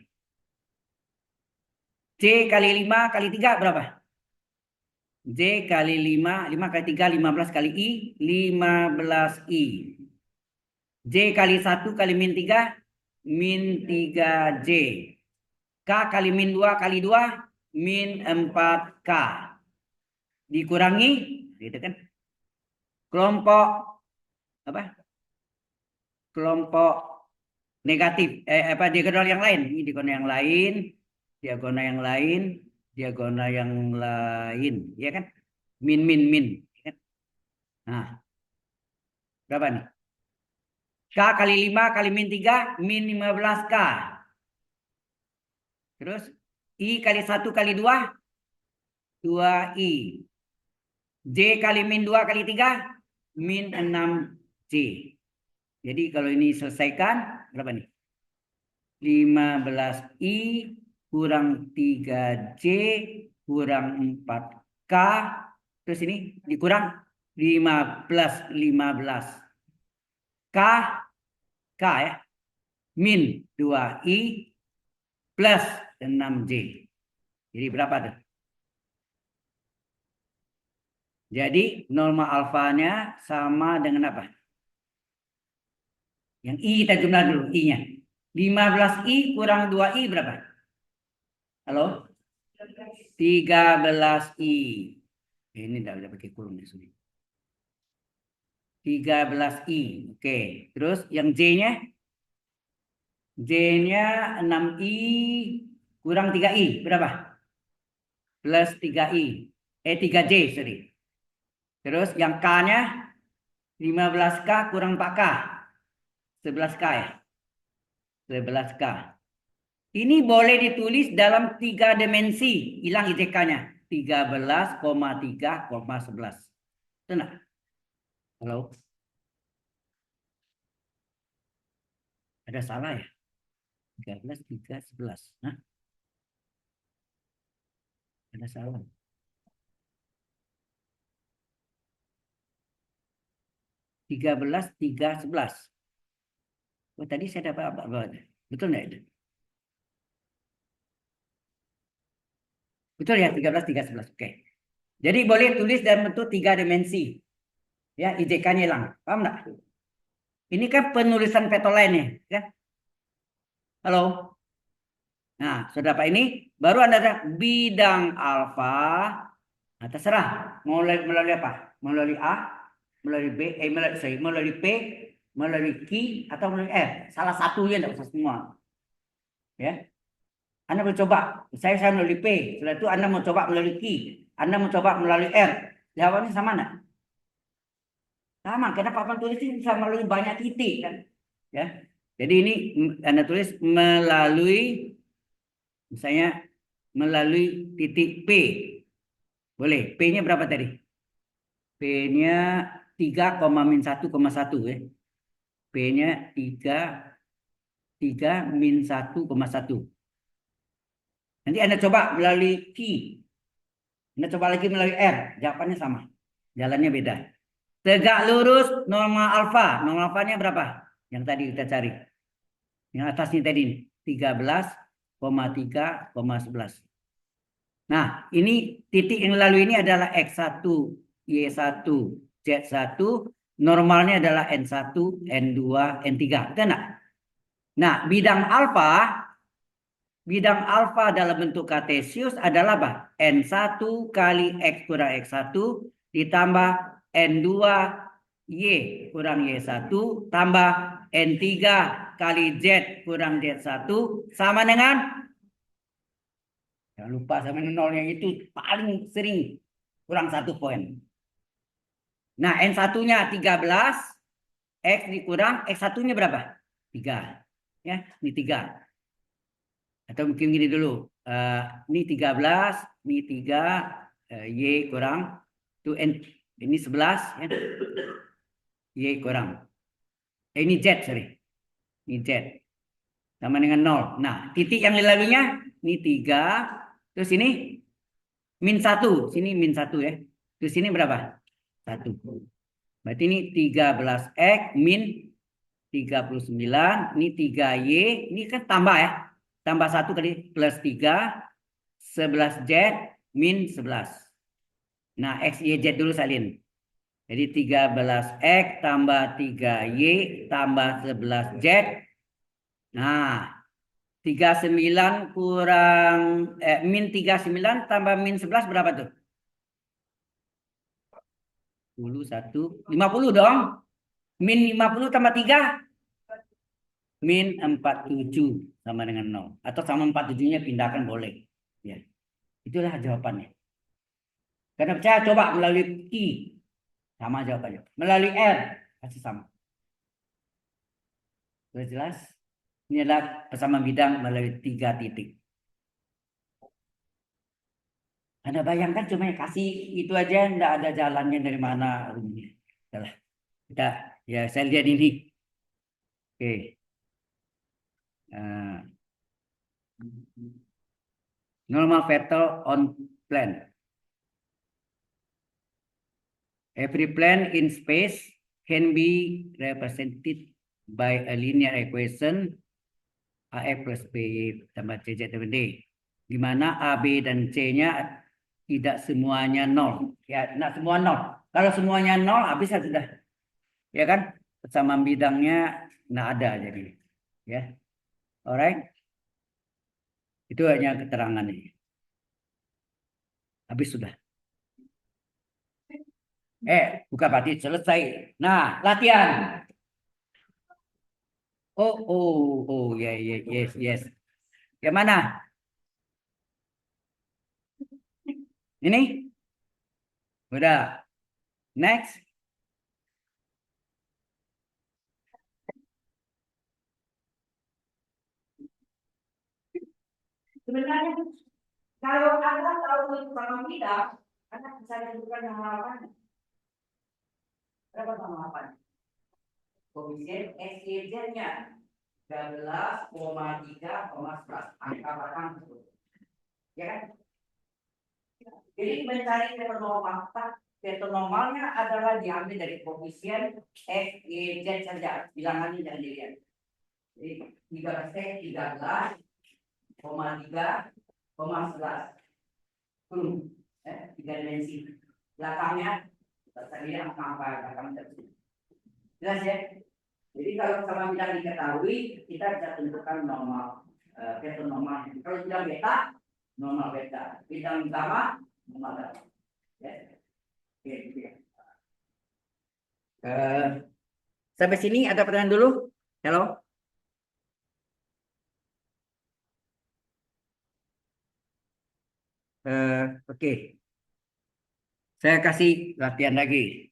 C kali 5 kali 3 berapa? J kali 5, 5 kali 3, 15 kali I, 15 I. J kali 1 kali min 3, min 3 J. K kali min 2 kali 2, min 4 K. Dikurangi, gitu kan? Kelompok apa? Kelompok negatif, diagonal yang lain. Ini diagonal yang lain, diagonal yang lain, diagonal yang lain, ya kan? Min min min, ya kan? Nah, berapa nih? K kali 5 kali min 3, min 15K. Terus I kali 1 kali 2, 2I. J kali min 2 kali 3, min 6J. Jadi kalau ini selesaikan, berapa nih? 15I kurang 3J kurang 4K. Terus ini dikurang 15 15. K ya. Min 2I plus 6J. Jadi berapa tuh? Jadi norma alfanya sama dengan apa? Yang I kita jumlah dulu I-nya. 15I kurang 2I berapa? Halo? 13I. Ini tidak bisa pakai kurung ya, sorry. 13I. Oke. Terus yang J-nya? J-nya 6I kurang 3I. Berapa? Plus 3I. 3J, sorry. Terus yang K-nya 15K kurang 4K. 11K ya? 11K. Ini boleh ditulis dalam 3 dimensi. Hilang IJK-nya. 13,3,11. Itu enggak? Halo? Ada salah ya? 13, 3, 11. Hah? Ada salah. 13, 3, 11. Oh, tadi saya dapat apa? Betul enggak itu? Betul ya, 13, 3, 11. Oke. Jadi boleh tulis dalam bentuk 3 dimensi. Ya, IJK-nya hilang. Paham enggak? Ini kan penulisan petolen ya. Ya? Halo? Nah, sudah Pak ini baru Anda ada bidang alfa. Nah, terserah mau melalui apa? Melalui A, melalui B, melalui P, melalui Q atau melalui R. Salah satunya tidak usah semua. Ya. Anda mau coba, saya melalui P. Setelah itu Anda mau coba melalui Q. Anda mau coba melalui R. Jawabannya sama enggak? Sama, karena papan tulis ini bisa melalui banyak titik kan. Ya. Jadi ini Anda tulis melalui misalnya melalui titik P. Boleh. P-nya berapa tadi? P-nya 3,-1,1 ya. P-nya 3 min 1,1. Nanti Anda coba melalui Q. Anda coba lagi melalui R. Jawabannya sama. Jalannya beda. Tegak lurus normal alfa. Normal alfanya berapa? Yang tadi kita cari. Yang atasnya tadi 13,3,11. Nah, ini titik yang lalu ini adalah X1, Y1, Z1. Normalnya adalah N1, N2, N3. Betul enggak? Nah, bidang alfa dalam bentuk kartesius adalah apa? N1 kali X kurang X1 ditambah N2 Y kurang Y1 tambah N3 kali Z kurang Z1 sama dengan, jangan lupa sama nolnya itu paling sering kurang 1 poin. Nah, N1-nya 13, X dikurang X1-nya berapa? 3. Ya, ini 3. Atau mungkin gini dulu. Ini 13, ini 3, Y kurang. Itu N, ini 11, ya. Y kurang. Ini Z, sorry. Ini Z. Sama dengan 0. Nah, titik yang dilaluinya, ini 3. Terus ini min 1. Sini min 1 ya. Terus ini berapa? 1. Berarti ini 13X min 39. Ini 3Y. Ini kan tambah ya. Tambah 1 kali plus 3. 11Z min 11. Nah, X, Y, Z dulu salin. Jadi 13X tambah 3Y tambah 11Z. Nah, 39 kurang min 39 tambah min 11 berapa tuh? 10, 1, 50 dong. Min 50 tambah 3 min 47 sama dengan 0. Atau sama 47-nya pindahkan boleh. Ya. Itulah jawabannya. Karena percaya coba melalui Q. Sama jawabannya. Melalui R. Pasti sama. Sudah jelas? Ini adalah persamaan bidang melalui 3 titik. Anda bayangkan cuma kasih itu aja, enggak ada jalannya dari mana rumahnya. Yalah. Kita, ya saya lihat ini. Oke. Uh, normal vector on plane. Every plane in space can be represented by a linear equation AF plus B tambah CZ tambah D. Di mana A, B, dan C-nya tidak semuanya 0. Ya, tidak semua 0. Kalau semuanya 0, habis sudah. Ya kan? Persamaan bidangnya tidak ada jadi. Ya. Alright. Itu hanya keterangan ini. Habis sudah. Bukan berarti selesai. Nah, latihan. Ya, ya, yes, yes. Yang mana? Ini? Udah. Next. Sebenarnya kalau Anda tahu sama kita, Anda bisa tentukan nama apa? Berapa nama apa? Koefisien XYZ-nya 13,3,11. Angka batang itu. Ya kan? Jadi mencari vetor normal. Vetor normalnya adalah diambil dari koefisien X, Y, Z saja. Bilangannya jangan dilihat. Jadi 13,3,11. Tiga dimensi. Belakangnya tadi apa belakang tersebut. Jelas ya? Jadi kalau sama bidang diketahui, kita bisa tentukan normal, vetor normalnya. Kalau bidang beta, normal beta. Bidang gamma, normal gamma. Ya. Oke, gitu ya. Sampai sini ada pertanyaan dulu? Halo? Oke. Saya kasih latihan lagi.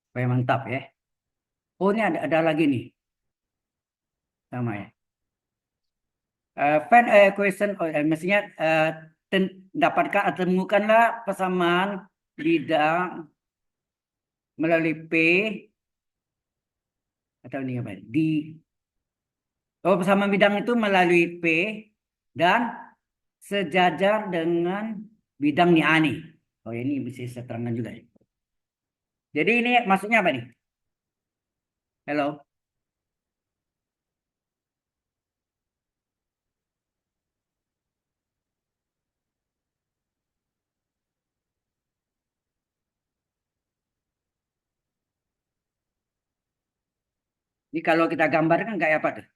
Supaya mantap ya. Oh, ini ada lagi nih. Sama ya. Find a question, mestinya dapatkan atau temukanlah persamaan bidang melalui P atau ini apa? Persamaan bidang itu melalui P dan sejajar dengan bidang ni A nih. Oh, ini bisa saya terangkan juga ya. Jadi ini maksudnya apa nih? Halo. Ini kalau kita gambarkan kayak apa tuh?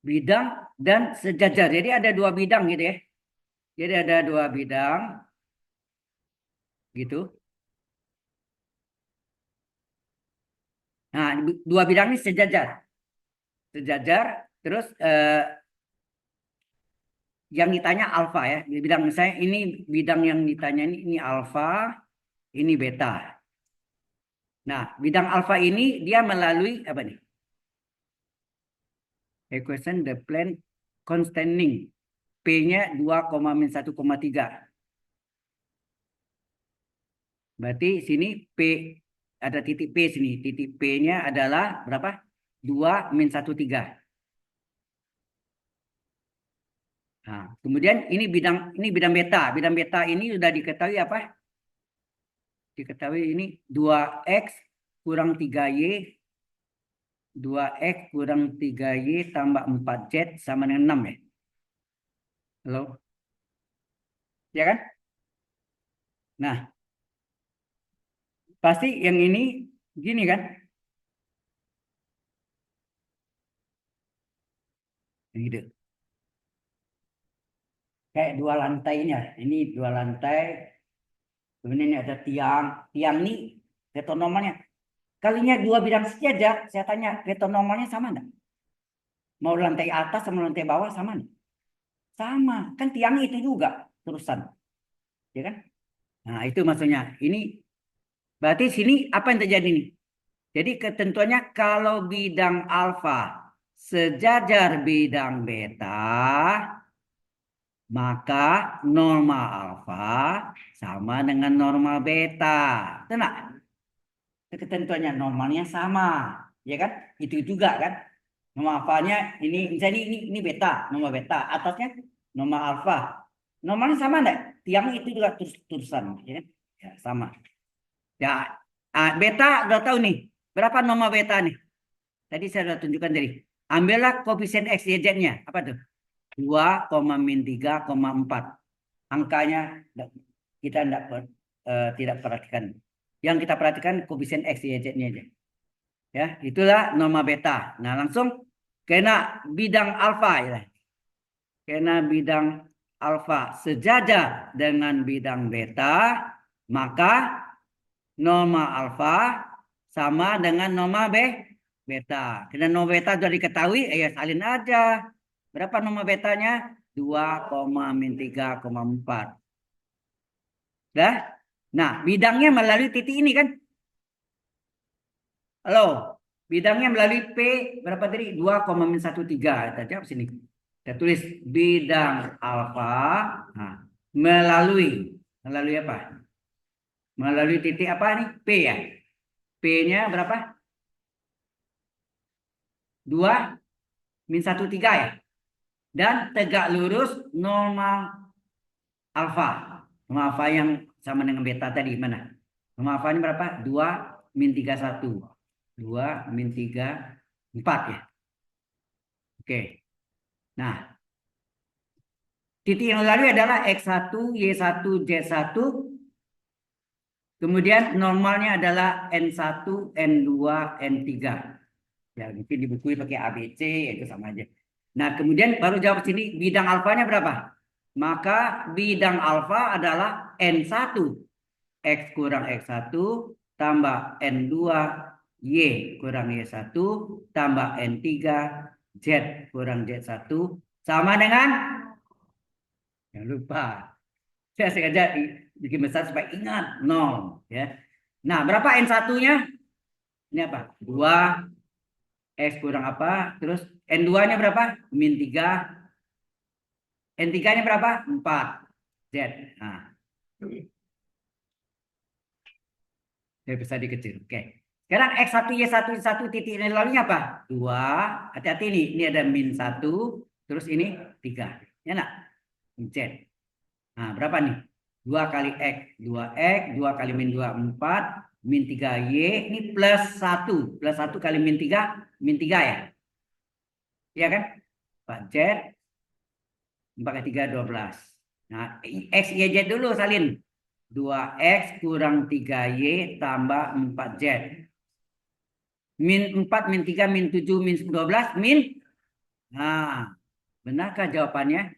Bidang dan sejajar. Jadi ada dua bidang gitu ya. Jadi ada dua bidang gitu. Nah, dua bidang ini sejajar. Sejajar, terus yang ditanya alfa ya. Di bidang saya ini bidang yang ditanya ini alfa, ini beta. Nah, bidang alfa ini dia melalui apa nih? Equation the plane constraining. P-nya 2,-1,3. Berarti sini P ada titik P sini. Titik P-nya adalah berapa? 2-1,3. Nah, kemudian ini bidang beta. Bidang beta ini sudah diketahui apa? Diketahui ini 2x kurang 3y 2x kurang 3y tambah 4z sama dengan 6 ya. Halo? Ya kan? Nah, pasti yang ini gini kan? Gitu. Kayak dua lantainya. Ini dua lantai. Kemudian ini ada tiang. Tiang ini vetor normalnya. Kalinya dua bidang sejajar, saya tanya vetor normalnya sama enggak? Mau lantai atas sama lantai bawah sama enggak? Sama. Kan tiang itu juga terusan. Ya kan? Nah, itu maksudnya. Ini berarti sini apa yang terjadi nih? Jadi ketentuannya kalau bidang alfa sejajar bidang beta, maka norma alfa sama dengan norma beta. Benar? Ketentuannya normalnya sama, ya kan? Itu juga kan? Norma alfanya ini misalnya ini beta, norma beta, atasnya norma alfa. Normalnya sama enggak? Tiang itu juga terusan, ya kan? Ya, sama. Ya, beta udah tahu nih. Berapa norma beta nih? Tadi saya sudah tunjukkan tadi. Ambillah koefisien X, Y, Z-nya. Apa tuh? 2,-3,4. Angkanya kita tidak perhatikan. Yang kita perhatikan koefisien X, Y, Z-nya aja. Ya, itulah norma beta. Nah, langsung kena bidang alfa ya. karena bidang alfa sejajar dengan bidang beta, maka norma alfa sama dengan norma beta. Karena norma beta sudah diketahui, ya salin aja. Berapa norma betanya? 2,-3,4. Dah? Nah, bidangnya melalui titik ini kan? Halo, bidangnya melalui P berapa tadi? 2,-1,3. Kita jawab sini. Kita tulis bidang alfa. Nah, melalui apa? Melalui titik apa nih? P ya. P-nya berapa? 2-1,3 ya. Dan tegak lurus norma alfa. Norma alfa yang sama dengan beta tadi mana? Norma alfa ini berapa? 2-3,1. 2-3,4 ya. Oke. Nah, titik yang lalu adalah X1, Y1, Z1. Kemudian normalnya adalah N1, N2, N3. Ya, mungkin dibukui pakai ABC, itu sama aja. Nah, kemudian baru jawab sini, bidang alfanya berapa? Maka bidang alfa adalah N1. X kurang X1 tambah N2, Y kurang Y1 tambah N3, Z kurang Z1 sama dengan, jangan lupa, saya sengaja bikin besar supaya ingat, 0. Ya. Nah, berapa N1-nya? Ini apa? 2, X kurang apa? Terus N2-nya berapa? -3. N3-nya berapa? 4. Z. Nah, saya bisa dikecil. Oke. Sekarang X1, Y1, Y1 titik lalunya apa? 2. Hati-hati nih. Ini ada -1. Terus ini 3. Ya enggak? Z. Nah, berapa nih? 2 kali X. 2X. 2 kali -2, 4. -3Y. Ini +1. +1 kali -3. -3 ya? Iya kan? 4Z. 4 kali 3, 12. Nah, X, Y, Z dulu salin. 2X kurang 3Y tambah 4Z. -4, -3, -7, -12, Nah, benarkah jawabannya?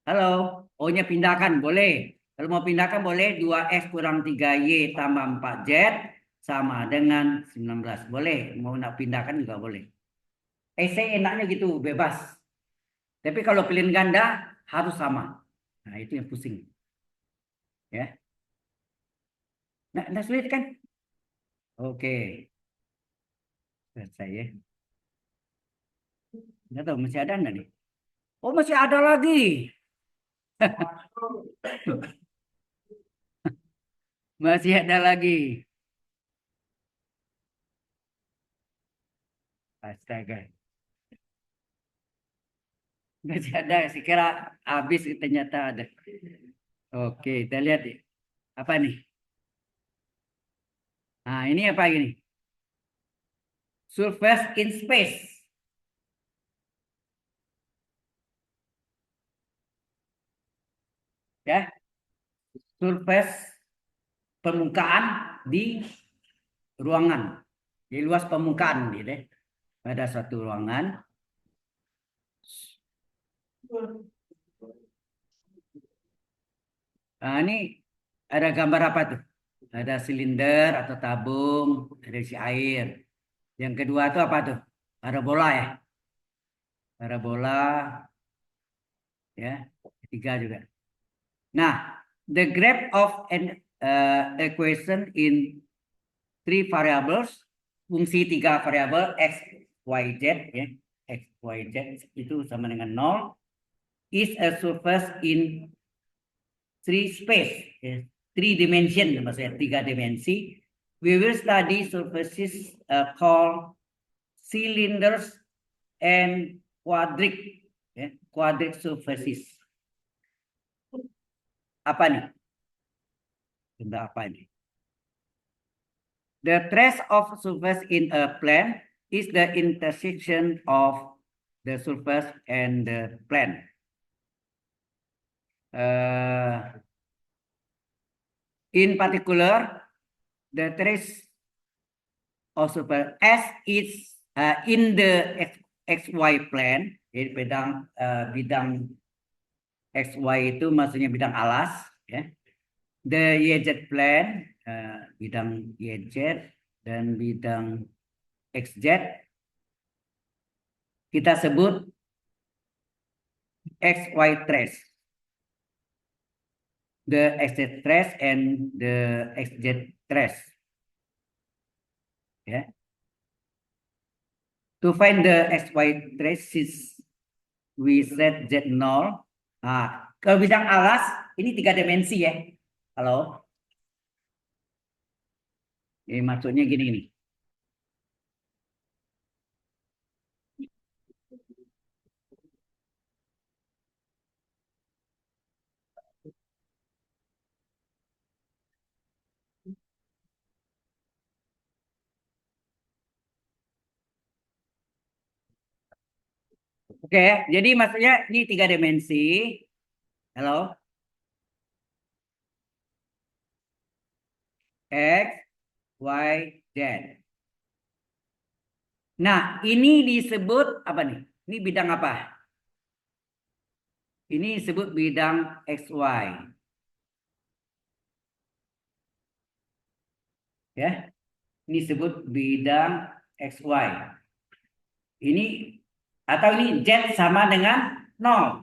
Halo, O-nya pindahkan, boleh. Kalau mau pindahkan boleh 2X kurang 3Y tambah 4Z sama dengan 19. Boleh, mau nak pindahkan juga boleh. Saya enaknya gitu, bebas. Tapi kalau pilihan ganda harus sama. Nah, itu yang pusing. Ya. Nah, sulit kan? Oke. Selesai ya. Nggak tahu masih ada nggak nih? Oh, masih ada lagi. Masih ada lagi. Astaga. Masih ada. Saya kira habis ternyata ada. Oke, kita lihat ya. Apa nih? Nah, ini apa ini? Surface in space. Ya, surface permukaan di ruangan. Di luas permukaan gitu ya. Pada suatu ruangan. Nah, ini ada gambar apa tuh? Ada silinder atau tabung, ada isi air. Yang kedua tuh apa tuh? Parabola ya. Parabola ya. Ketiga juga. Nah, the graph of an equation in 3 variables, fungsi 3 variabel x, y, z ya. X, y, z itu sama dengan 0 is a surface in 3 space, ya. 3 dimension maksudnya 3 dimensi. We will study surfaces called cylinders and quadric, ya. Quadric surfaces. Apa nih? Benda apa ini? The trace of surface in a plane is the intersection of the surface and the plane. In particular, the trace of surface S is in the XY plane, jadi bidang XY itu maksudnya bidang alas, ya. The YZ plane, bidang YZ dan bidang XZ kita sebut XY trace. The XZ trace and the XZ trace. Ya. To find the XY traces, we set Z0. Nah, kalau bidang alas ini 3 dimensi ya. Halo. Ini maksudnya gini nih. Oke, jadi maksudnya ini 3 dimensi. Halo. X, Y, Z. Nah, ini disebut apa nih? Ini bidang apa? Ini disebut bidang XY. Ya. Ini disebut bidang XY. Ini atau ini Z sama dengan 0.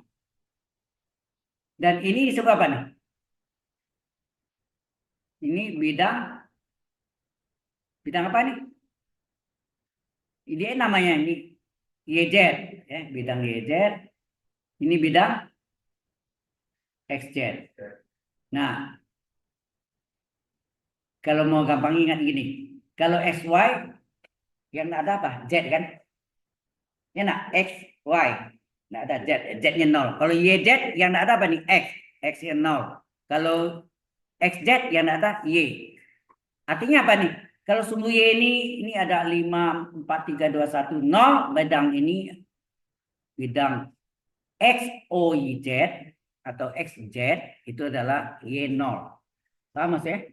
Dan ini disebut apa nih? Ini bidang apa nih? Ini namanya ini YZ, ya, bidang YZ. Ini bidang XZ. Nah, kalau mau gampang ingat gini, kalau XY yang ada apa? Z kan? Ya nak XY, nggak ada Z, Z-nya 0. Kalau YZ yang ada apa nih? X-nya 0. Kalau XZ yang ada Y. Artinya apa nih? Kalau sumbu Y ini ada 5, 4, 3, 2, 1, 0. Bidang ini bidang XOYZ atau XZ itu adalah Y0. Paham mas ya?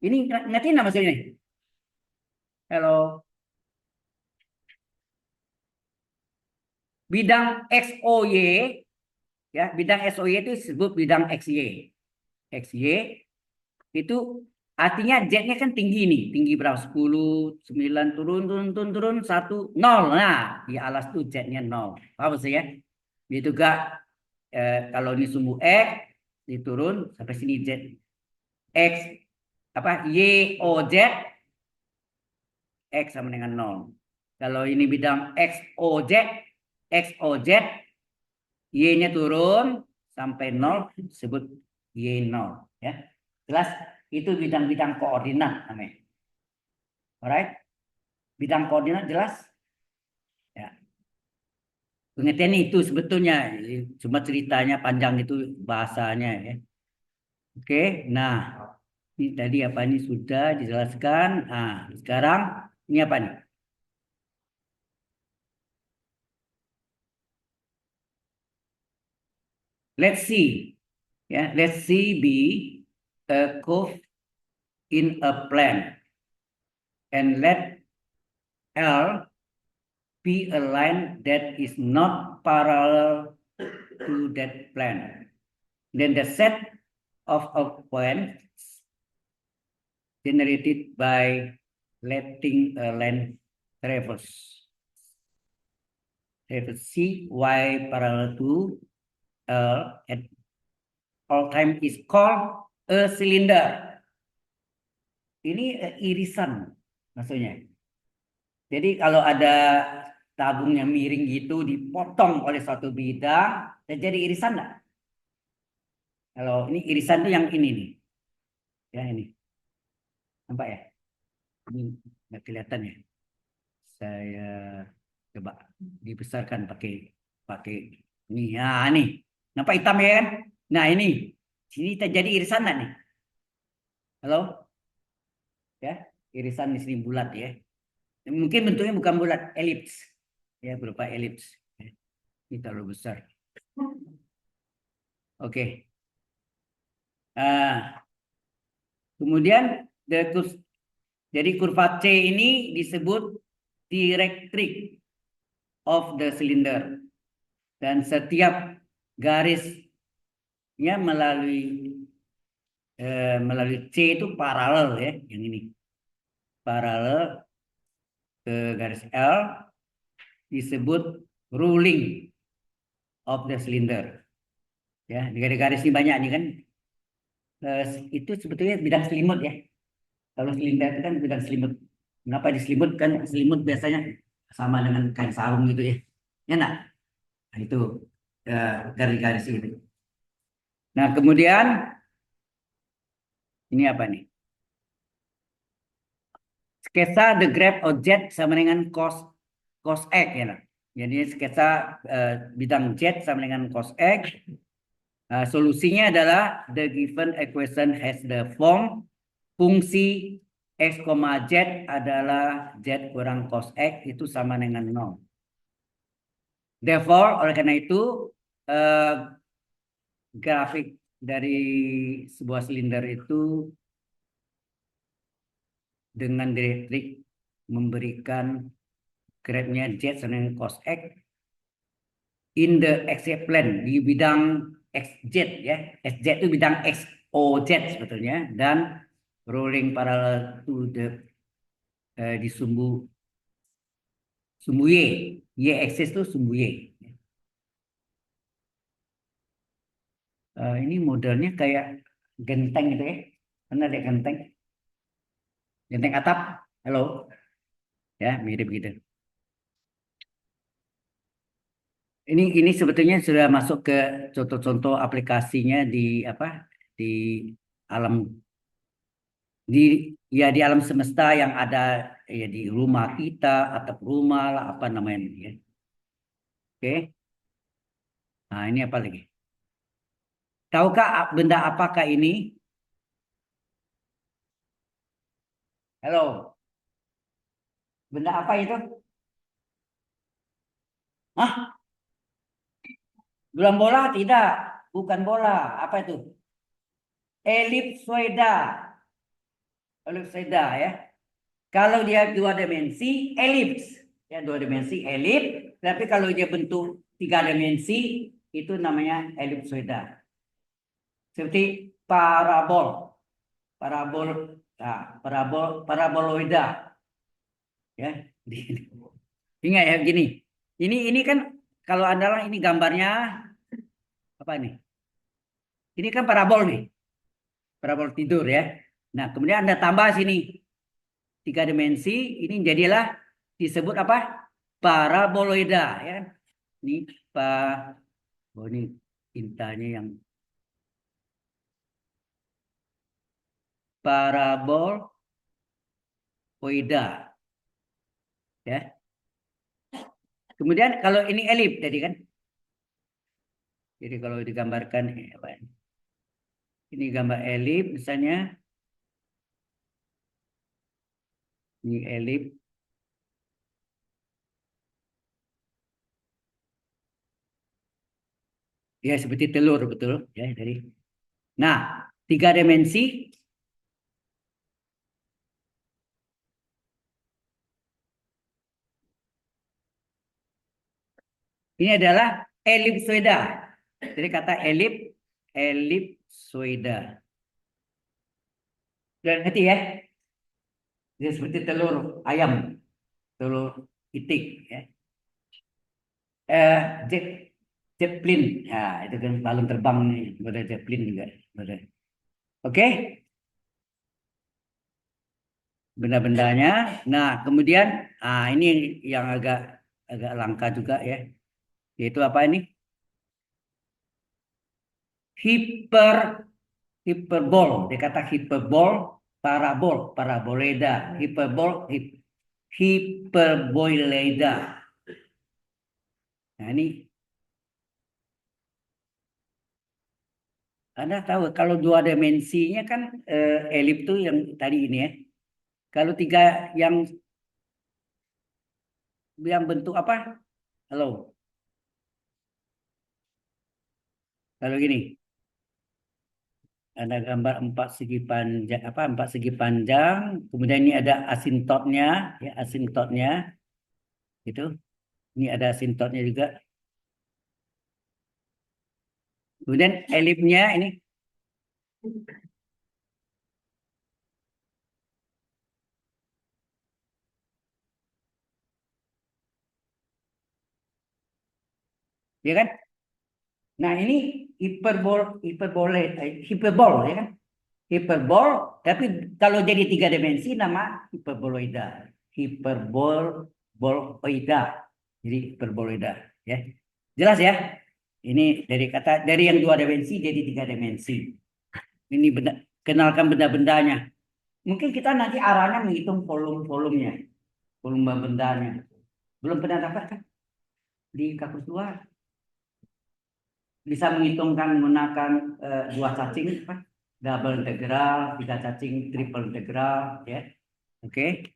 Ini ngerti nggak maksudnya? Halo. Bidang XOY, ya, bidang XOY itu disebut bidang XY. XY itu artinya Z-nya kan tinggi nih. Tinggi berapa? 10, 9, turun, turun, turun, turun, 1, 0. Nah, di alas tuh Z-nya 0. Paham maksudnya? Itu juga kalau ini sumbu X, diturun sampai sini Z. X, apa? Y, O, Z, X sama dengan 0. Kalau ini bidang X, O, Z, X, O, Z, Y-nya turun sampai 0, disebut Y0. Ya. Jelas? Itu bidang-bidang koordinat namanya. Alright? Bidang koordinat jelas? Ya. Pengertian itu sebetulnya cuma ceritanya panjang itu bahasanya ya. Oke, nah ini tadi apa ini sudah dijelaskan. Nah, sekarang ini apa nih? Let's see. Ya, let's see be a curve in a plane and let L be a line that is not parallel to that plane. Then the set of points generated by letting a line traverse C Y parallel to L at all time is called a cylinder. Ini irisan maksudnya. Jadi kalau ada tabung yang miring gitu dipotong oleh suatu bidang, jadi irisan enggak? Kalau ini irisan itu yang ini nih. Ya ini. Nampak ya? Ini nggak kelihatan ya. Saya coba dibesarkan pakai pakai ini. Nah, nih. Nampak hitam ya kan? Nah, ini. Sini terjadi irisan enggak nih? Halo? Ya, irisan di sini bulat ya. Mungkin bentuknya bukan bulat, elips. Ya, berupa elips. Ini terlalu besar. Oke. Kemudian jadi kurva C ini disebut directrix of the cylinder. Dan setiap garisnya melalui C itu paralel ya, yang ini. Paralel ke garis L disebut ruling of the cylinder. Ya, di garis-garis ini banyak nih kan. Itu sebetulnya bidang selimut ya. Kalau silinder itu kan bidang selimut. Kenapa diselimut kan? Selimut biasanya sama dengan kain sarung gitu ya. Ya nak? Nah, itu garis-garis itu. Nah, kemudian ini apa nih? Sketsa the graph object sama dengan cos X ya nak. Jadi sketsa bidang Z sama dengan cos X. Solusinya adalah the given equation has the form fungsi X, Z adalah Z kurang cos X itu sama dengan 0. Therefore, oleh karena itu, grafik dari sebuah silinder itu dengan direktrik memberikan grafnya Z sama dengan cos X in the XY plane di bidang XZ ya. XZ itu bidang XOZ sebetulnya dan rolling parallel to the di sumbu Y. Y axis itu sumbu Y. Ini modelnya kayak genteng gitu ya. Pernah lihat genteng? Genteng atap. Halo. Ya, mirip gitu. Ini sebetulnya sudah masuk ke contoh-contoh aplikasinya di apa? Di alam di ya di alam semesta yang ada ya di rumah kita, atap rumah lah apa namanya ya. Oke. Nah, ini apa lagi? Tahukah benda apakah ini? Halo. Benda apa itu? Hah? Gelang bola? Tidak. Bukan bola. Apa itu? Elipsoida. Elipsoida ya. Kalau dia dua dimensi, elips. Ya, dua dimensi, elips. Tapi kalau dia bentuk tiga dimensi, itu namanya elipsoida. Seperti parabol. Parabol, nah, paraboloida. Ya. Ingat ya, gini. Ini kan kalau adalah ini gambarnya apa ini? Ini kan parabol nih. Parabol tidur ya. Nah, kemudian Anda tambah sini tiga dimensi, ini jadilah disebut apa? Paraboloida ya kan? Ini oh ini tintanya yang paraboloida ya. Kemudian kalau ini elip tadi kan. Jadi kalau digambarkan apa? Ini gambar elip misalnya. Ini elip. Ya seperti telur betul ya tadi. Nah, tiga dimensi ini adalah elipsoida. Jadi kata elipsoida. Dan ngerti ya? Dia seperti telur ayam, telur itik ya. Jet Zeppelin. Ya, itu kan balon terbang nih, model Zeppelin juga. Model. Oke, benda-bendanya. Nah, kemudian ini yang agak agak langka juga ya. Yaitu apa ini? Hiper hiperbol. Dia kata hiperbol, parabol, paraboleda, hiperbol, hiperboileda. Nah, ini Anda tahu kalau dua dimensinya kan elip tuh yang tadi ini ya. Kalau tiga yang bentuk apa? Halo. Kalau gini, ada gambar empat segi panjang apa? Empat segi panjang. Kemudian ini ada asintotnya, ya asintotnya. Gitu. Ini ada asintotnya juga. Kemudian elipnya ini. Ya kan? Nah, ini hiperbol ya kan? Hiperbol, tapi kalau jadi 3 dimensi nama hiperboloida. Hiperboloida. Jadi hiperboloida ya. Jelas ya? Ini dari kata dari yang 2 dimensi jadi 3 dimensi. Ini benda, kenalkan benda-bendanya. Mungkin kita nanti arahnya menghitung volume-volumenya, volume bendanya. Belum pernah dapat kan di kampus luar? Bisa menghitungkan menggunakan 2 cacing, apa? Double integral, 3 cacing, triple integral, ya. Oke.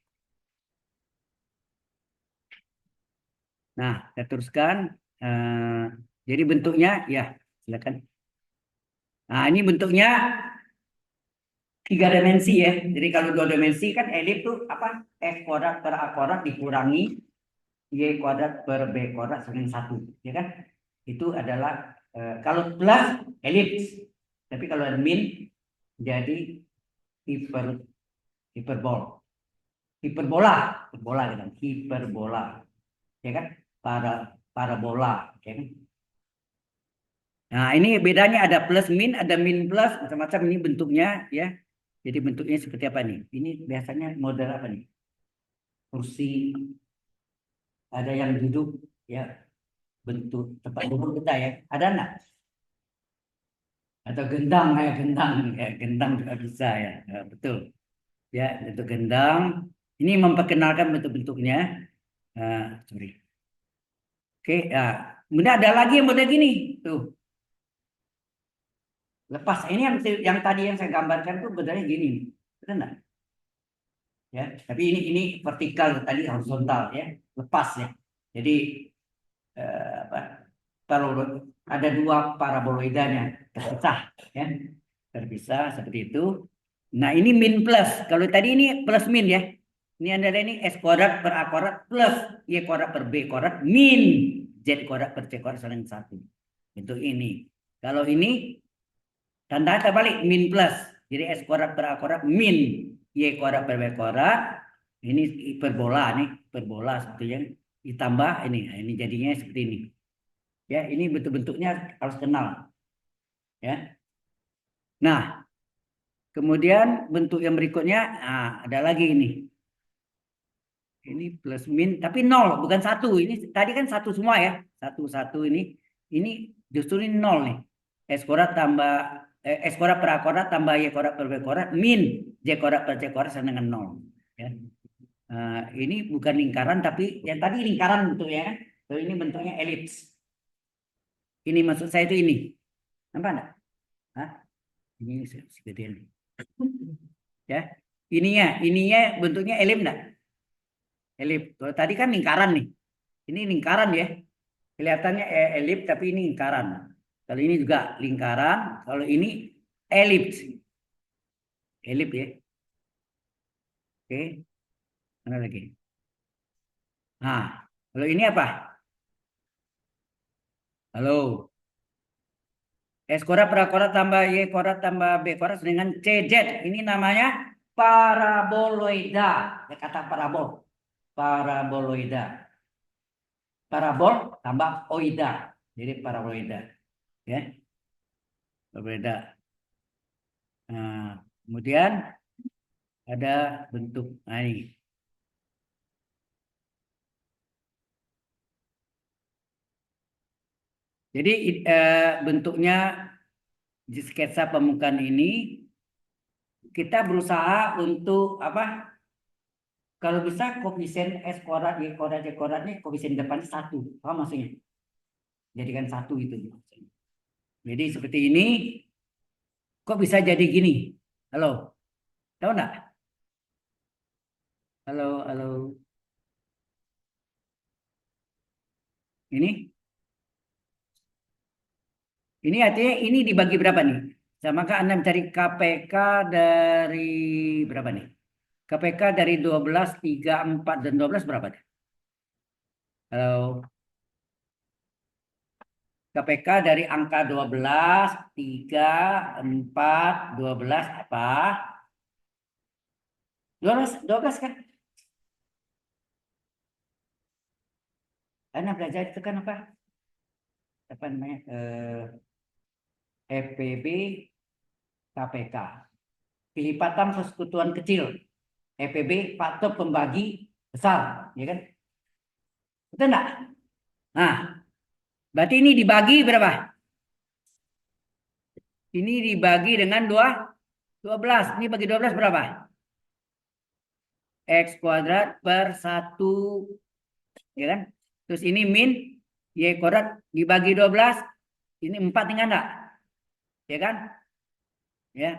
Nah, kita teruskan. Eh, jadi bentuknya, ya, silakan. Nah, ini bentuknya 3 dimensi ya. Jadi kalau 2 dimensi kan elip tuh apa? X kuadrat per A kuadrat dikurangi Y kuadrat per B kuadrat sama 1, ya kan? Itu adalah kalau plus elips, tapi kalau min jadi hiper hiperbol, hiperbola, hiperbola gitu, hiperbola, ya kan? Para parabola, ya kan? Nah, ini bedanya ada plus min, ada min plus, macam-macam ini bentuknya ya. Jadi bentuknya seperti apa nih? Ini biasanya model apa nih? Kursi, ada yang duduk ya, bentuk tempat duduk kita ya. Ada enggak? Atau gendang kayak gendang ya, gendang juga bisa ya. Ya, betul. Ya, itu gendang. Ini memperkenalkan bentuk-bentuknya. Sorry. Oke, ya. Kemudian ada lagi yang model gini. Tuh, lepas. Ini yang tadi yang saya gambarkan tuh bedanya gini. Betul enggak? Ya, tapi ini vertikal tadi horizontal ya, lepas ya. Jadi apa? Ada 2 paraboloidanya terpisah ya. Terpisah seperti itu. Nah, ini min plus. Kalau tadi ini plus min ya. Ini adalah ini S kuadrat per A kuadrat plus Y kuadrat per B kuadrat min Z kuadrat per C kuadrat saling 1. Itu ini. Kalau ini tanda terbalik min plus. Jadi S kuadrat per A kuadrat min Y kuadrat per B kuadrat. Ini hiperbola nih. Hiperbola sebetulnya. Ditambah ini. Nah, ini jadinya seperti ini. Ya, ini bentuk-bentuknya harus kenal. Ya. Nah, kemudian bentuk yang berikutnya, nah, ada lagi ini. Ini plus min, tapi nol, bukan 1. Ini tadi kan 1 semua ya. 1, 1 ini. Ini justru ini nol nih. S kuadrat tambah, S kuadrat per A kuadrat tambah Y kuadrat per B kuadrat min Y kuadrat per C kuadrat sama dengan nol. Ya. Ini bukan lingkaran, tapi yang tadi lingkaran bentuknya kan. Kalau ini bentuknya elips. Ini maksud saya itu ini. Nampak enggak? Hah? Ini seperti ini. Ya. Ininya bentuknya elip enggak? Elip. Kalau tadi kan lingkaran nih. Ini lingkaran ya. Kelihatannya elip tapi ini lingkaran. Kalau ini juga lingkaran. Kalau ini elips. Elip ya. Oke. Mana lagi? Nah, kalau ini apa? Halo. S kuadrat per A kuadrat tambah Y kuadrat tambah B kuadrat dengan CZ. Ini namanya paraboloida. Ya, kata parabol. Paraboloida. Parabol tambah oida. Jadi paraboloida. Ya. Berbeda. Nah, kemudian ada bentuk ini. Jadi bentuknya di sketsa permukaan ini kita berusaha untuk apa? Kalau bisa koefisien S kuadrat Y kuadrat Y kuadratnya koefisien depannya 1. Paham maksudnya? Jadikan 1 itu. Jadi seperti ini. Kok bisa jadi gini? Halo, tahu nggak? Halo, halo. Ini artinya ini dibagi berapa nih? Sama kan Anda mencari KPK dari berapa nih? KPK dari 12, 3, 4, dan 12 berapa? Halo. KPK dari angka 12, 3, 4, 12 apa? 12 kan? Karena belajar itu kan apa? Apa namanya? EPB KPK. Kelipatan persekutuan kecil. EPB faktor pembagi besar, ya kan? Betul enggak? Nah, berarti ini dibagi berapa? Ini dibagi dengan 12. Ini bagi 12 berapa? X kuadrat per 1, ya kan? Terus ini min Y kuadrat dibagi 12. Ini 4 tinggal enggak? Ya kan? Ya.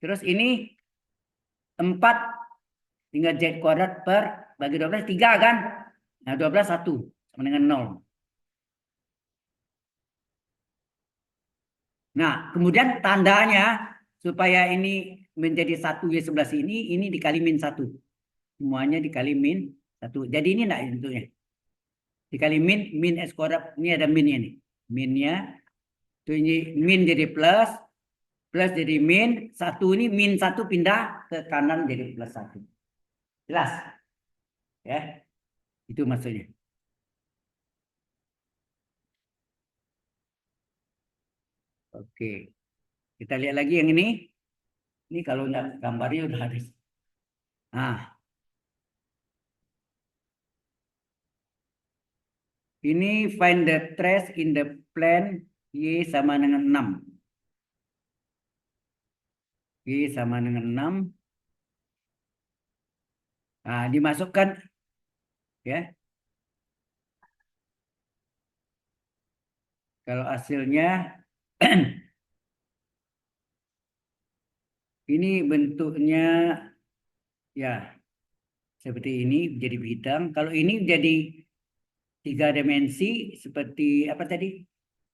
Terus ini 4 tinggal Z kuadrat per bagi 12 3 kan? Nah, 12 1 sama dengan 0. Nah, kemudian tandanya supaya ini menjadi 1 Y 11 ini dikali min 1. Semuanya dikali min 1. Jadi ini enggak bentuknya. Dikali min S kuadrat. Ini ada minnya nih. Minnya. Itu ini min jadi plus. Plus jadi min. 1 ini min 1 pindah ke kanan jadi plus 1. Jelas? Ya. Itu maksudnya. Oke. Kita lihat lagi yang ini. Ini kalau enggak gambarnya udah habis. Nah, ini find the trace in the plan Y sama dengan 6. Y sama dengan 6. Nah, dimasukkan ya. Kalau hasilnya ini bentuknya ya seperti ini jadi bidang. Kalau ini jadi 3 dimensi seperti apa tadi?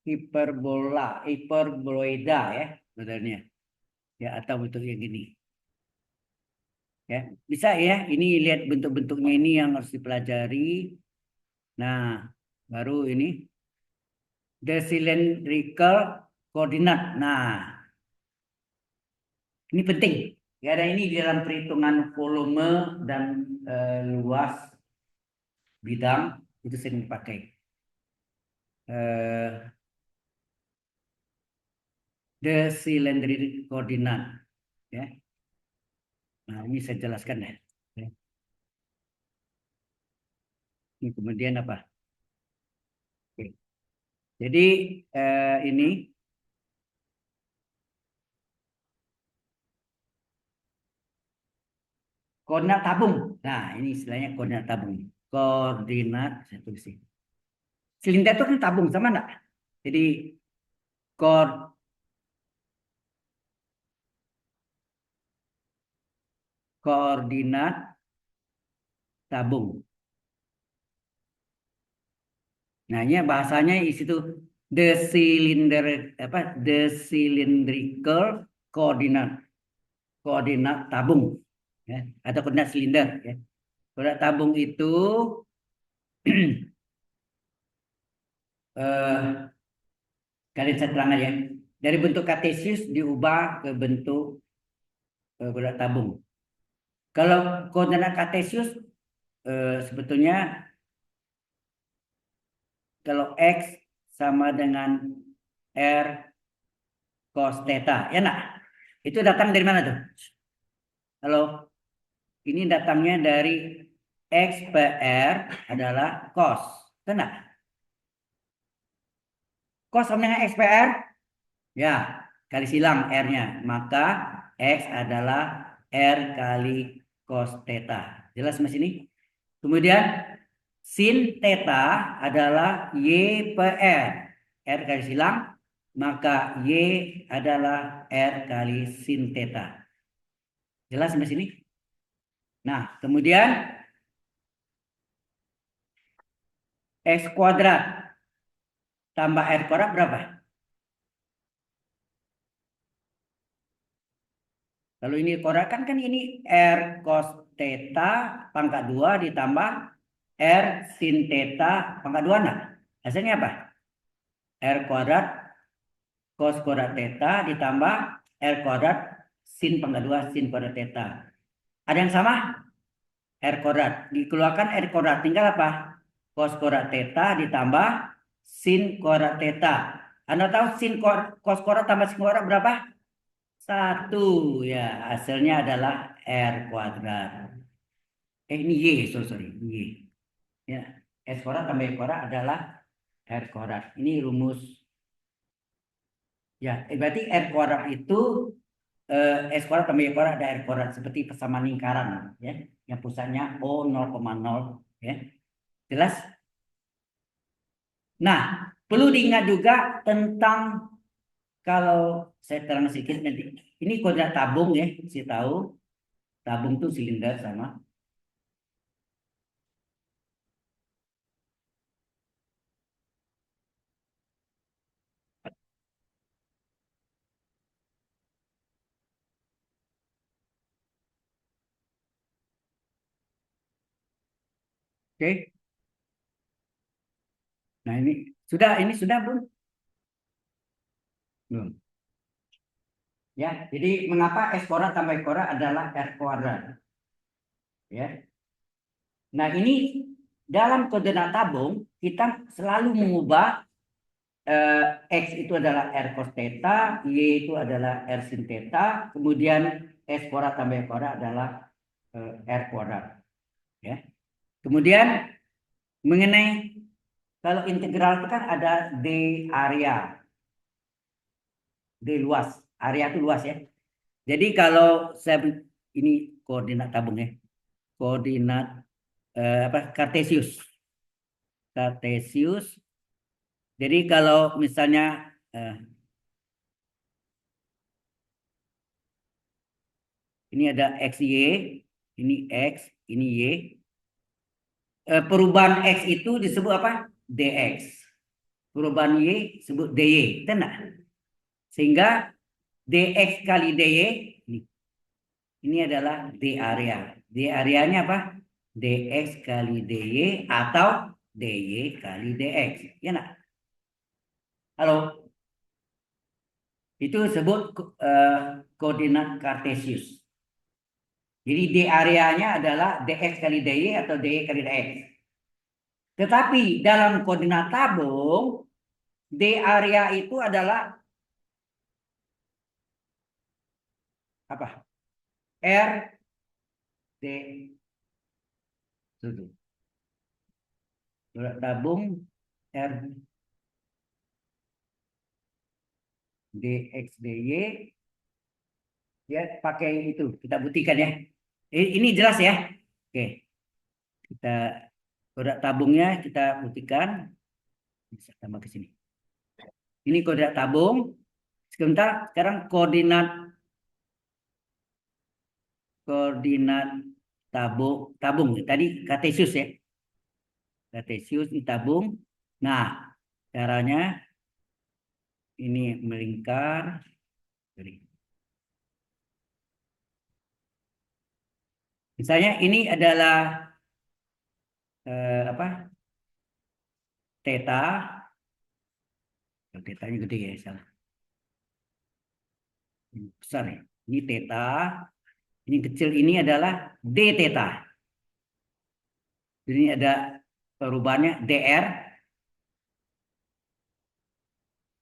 Hiperboloida ya sebenarnya. Ya atau bentuknya gini. Ya, bisa ya. Ini lihat bentuk-bentuknya ini yang harus dipelajari. Nah, baru ini the cylindrical coordinate. Nah, ini penting. Ya, ada ini di dalam perhitungan volume dan luas bidang itu sering dipakai. Eh, the cylindrical coordinate. Ya. Nah, ini saya jelaskan ya. Ini kemudian apa? Oke. Jadi ini koordinat tabung. Nah, ini istilahnya koordinat tabung. Koordinat, saya tulis sih. Silinder itu kan tabung, sama enggak? Jadi koor, koordinat tabung. Nah, ini bahasanya di situ the cylinder apa? The cylindrical coordinate. Koordinat tabung, ya, atau koordinat silinder. Ya. Koordinat tabung itu eh, kalian saya terang aja. Dari bentuk kartesius diubah ke bentuk koordinat tabung. Kalau koordinat kartesius sebetulnya kalau X sama dengan R cos theta, ya nak? Itu datang dari mana tuh? Halo, ini datangnya dari X per R adalah cos, benar? Cos sama dengan X per R, ya kali silang R-nya, maka X adalah R kali cos theta. Jelas mas ini? Kemudian sin theta adalah Y per R. R kali silang, maka Y adalah R kali sin theta. Jelas sampai sini? Nah, kemudian X kuadrat tambah R kuadrat berapa? Kalau ini kuadrat kan ini R cos theta pangkat 2 ditambah R sin theta pangkat 2 nah. Hasilnya apa? R kuadrat cos kuadrat theta ditambah R kuadrat sin pangkat 2 sin kuadrat theta. Ada yang sama? R kuadrat. Dikeluarkan R kuadrat. Tinggal apa? Cos kuadrat theta ditambah sin kuadrat theta. Anda tahu sin cos kuadrat tambah sin kuadrat berapa? 1. Ya, hasilnya adalah R kuadrat. Ini Y, sorry. Y. Ya, S kuadrat tambah Y kuadrat adalah R kuadrat. Ini rumus. Ya, berarti R kuadrat itu S kuadrat tambah Y kuadrat ada R kuadrat seperti persamaan lingkaran ya, yang pusatnya O 0,0 ya. Jelas? Nah, perlu diingat juga tentang kalau saya terang sedikit nanti. Ini koordinat tabung ya, saya tahu tabung itu silinder sama. Oke. Nah, ini sudah belum? Belum. Ya, jadi mengapa S kuadrat tambah Y kuadrat adalah R kuadrat? Ya. Nah, ini dalam koordinat tabung kita selalu mengubah X itu adalah R cos theta, Y itu adalah R sin theta, kemudian S kuadrat tambah Y kuadrat adalah R kuadrat. Ya. Kemudian mengenai kalau integral itu kan ada D area, D luas, area itu luas ya. Jadi kalau saya ini koordinat tabung ya, koordinat apa Kartesius, Kartesius. Jadi kalau misalnya ini ada XY, ini X, ini Y. Perubahan X itu disebut apa? DX. Perubahan Y disebut DY. Benar? Sehingga DX kali DY ini adalah D area. D areanya apa? DX kali DY atau DY kali DX. Ya nak? Halo? Itu disebut koordinat Kartesius. Jadi D areanya adalah DX kali DY atau DY kali DX. Tetapi dalam koordinat tabung, D area itu adalah apa? R D corak tabung R dx dy ya pakai itu kita buktikan ya. Ini jelas ya. Oke, kita corak tabungnya kita buktikan. Bisa tambah ke sini. Ini koordinat tabung. Sekarang koordinat tabung tadi Kartesius ya. Kartesius ini tabung. Nah, caranya ini melingkar. Misalnya ini adalah apa? Theta. Tetanya gede ya, salah. Besar ya. Ini theta. Ini kecil ini adalah d theta. Jadi ini ada perubahannya dr.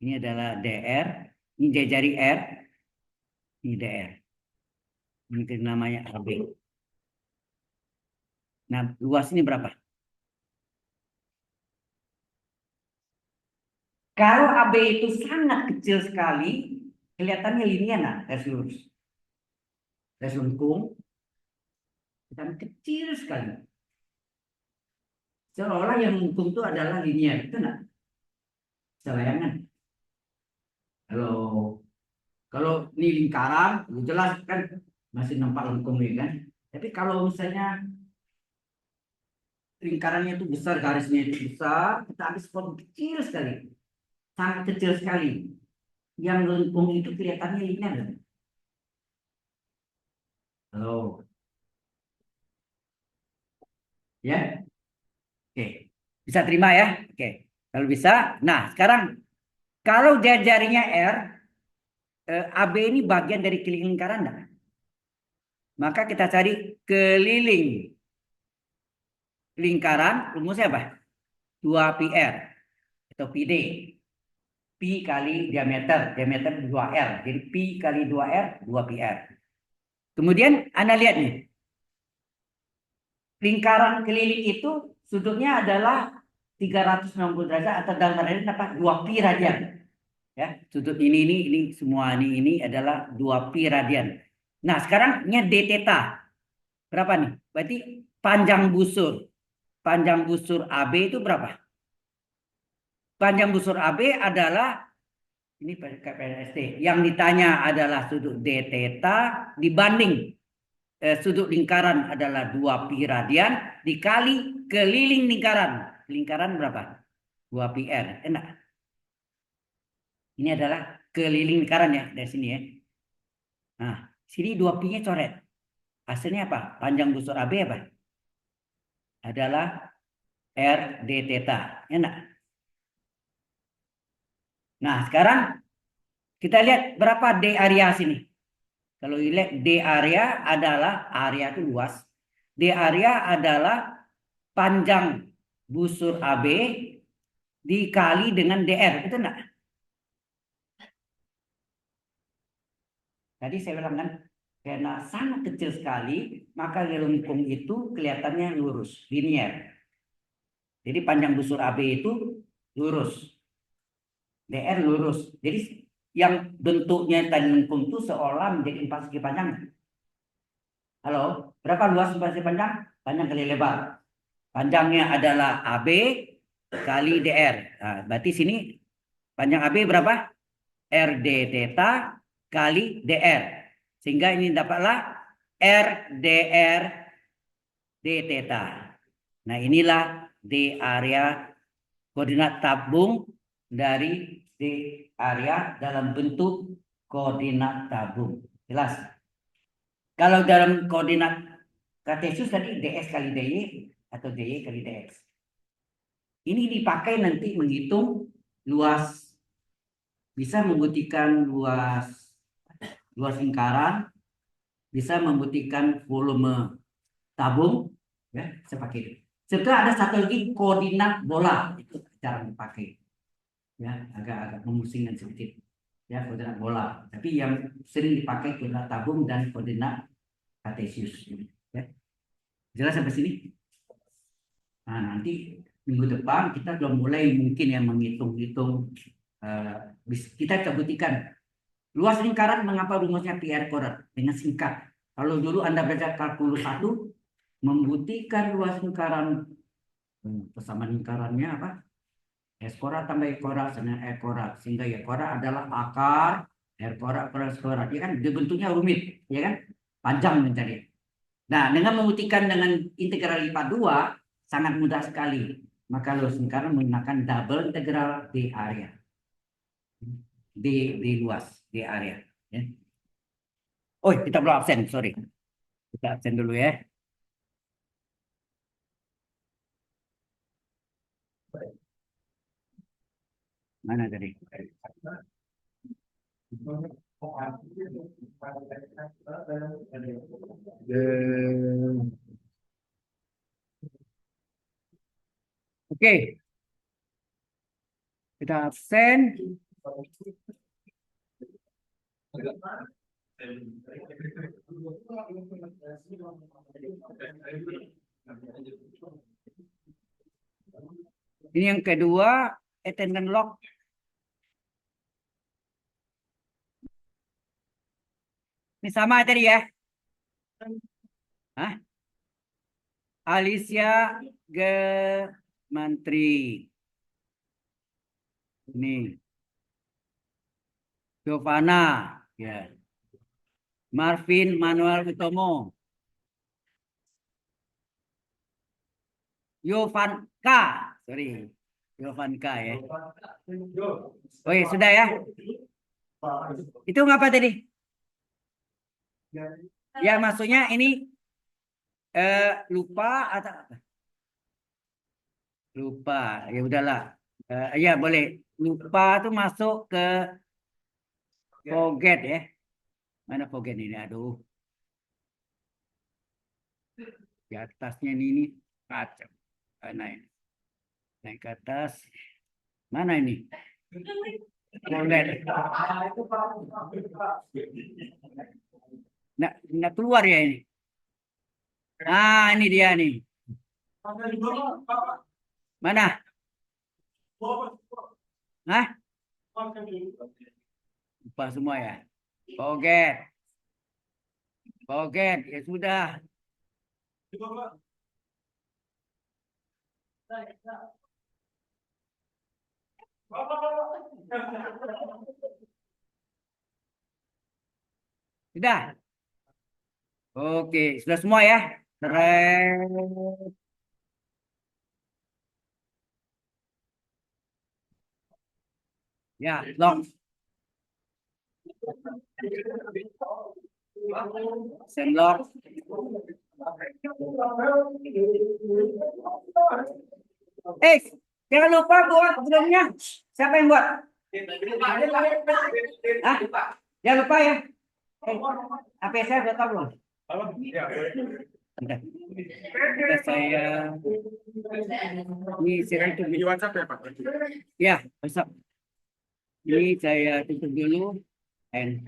Ini adalah dr. Ini jari r. Ini dr. Ini namanya AB. Nah, luas ini berapa? Kalau AB itu sangat kecil sekali, kelihatannya linear, nah, garis lurus. Garis lengkung, dan kecil sekali. Seolah-olah yang lengkung itu adalah linear, itu enggak? Selayangan. Kalau ini lingkaran, jelas kan masih nampak lengkung ini kan. Tapi kalau misalnya lingkarannya itu besar, garisnya itu besar, kita ambil spot kecil sekali, sangat kecil sekali. Yang lengkung itu kelihatannya linear kan? Halo, ya. Oke, bisa terima ya? Oke, kalau bisa. Nah, sekarang kalau jari-jarinya R, AB ini bagian dari keliling lingkaran enggak? Maka kita cari keliling lingkaran, rumusnya apa? 2πr atau πd. Pi kali diameter, diameter 2R. Jadi pi kali 2R, 2πr. Kemudian Anda lihat nih, lingkaran keliling itu sudutnya adalah 360 derajat atau dalam radian apa? 2pi radian. Ya, sudut ini semua ini adalah 2pi radian. Nah, sekarang ini d theta. Berapa nih? Berarti panjang busur. Panjang busur AB itu berapa? Panjang busur AB adalah ini PNST. Yang ditanya adalah sudut d theta dibanding sudut lingkaran adalah 2pi radian dikali keliling lingkaran. Lingkaran berapa? 2πr. Enak. Ini adalah keliling lingkaran ya dari sini ya. Nah, sini 2pi-nya coret. Hasilnya apa? Panjang busur AB apa? Adalah R d theta. Enak. Nah, sekarang kita lihat berapa D area sini. Kalau lihat D area adalah area itu luas. D area adalah panjang busur AB dikali dengan DR. Itu enggak? Tadi saya bilang kan, karena sangat kecil sekali, maka lengkung itu kelihatannya lurus, linear. Jadi panjang busur AB itu lurus. DR lurus. Jadi yang bentuknya tadi lengkung itu seolah menjadi 4 segi panjang. Halo, berapa luas 4 segi panjang? Panjang kali lebar. Panjangnya adalah AB kali DR. Nah, berarti sini panjang AB berapa? RD theta kali DR. Sehingga ini dapatlah RDR D theta. Nah, inilah D area koordinat tabung dari D area dalam bentuk koordinat tabung. Jelas? Kalau dalam koordinat kartesius tadi ds kali dy atau dy kali dx. Ini dipakai nanti menghitung luas, bisa membuktikan luas lingkaran, bisa membuktikan volume tabung, ya, saya pakai. Setelah ada satu lagi koordinat bola, itu cara dipakai, ya, agak memusingkan sedikit, ya, koordinat bola. Tapi yang sering dipakai koordinat tabung dan koordinat kartesius, ya. Jelas sampai sini? Nah, nanti minggu depan kita sudah mulai mungkin yang menghitung-hitung. Kita coba buktikan luas lingkaran mengapa rumusnya PR kuadrat dengan singkat. Kalau dulu Anda belajar kalkulus 1, membuktikan luas lingkaran, persamaan lingkarannya apa? S kuadrat tambah Y kuadrat sama R kuadrat. Sehingga Y kuadrat adalah akar R kuadrat plus kuadrat. Ya kan? Dia bentuknya rumit, ya kan? Panjang mencari. Nah, dengan membuktikan dengan integral IPA 2 sangat mudah sekali. Maka luas lingkaran menggunakan double integral D area. D luas, D area. Ya. Oh, kita belum absen, sorry. Kita absen dulu ya. Mana tadi? Oke. Kita absen. Ini yang kedua, attendance log. Ini sama tadi ya. Hah? Alicia Mantri. Ini. Giovanna. Ya. Marvin Manuel Utomo. Yovan K. Sorry. Yovan K ya. Oh ya, sudah ya. Itu ngapa tadi? Ya, maksudnya ini lupa atau apa? Lupa. Ya udahlah. Ya boleh. Lupa tuh masuk ke forget ya. Mana forget ini? Aduh, di atasnya ini kacau. Naik, naik ke atas. Mana ini? Forget. Nggak keluar ya ini. Ah, ini dia nih. Mana? Hah? Lupa semua ya. Forget. Forget. Ya sudah. Sudah. Oke, sudah semua ya. Seret. Ya, lock. Send lock. Jangan lupa buat filmnya. Siapa yang buat? Ah, jangan lupa ya. HP saya udah tahu belum? Bentar. Bentar saya ini saya tutup Di WhatsApp ya Pak? ya, WhatsApp. Ini saya tutup dulu and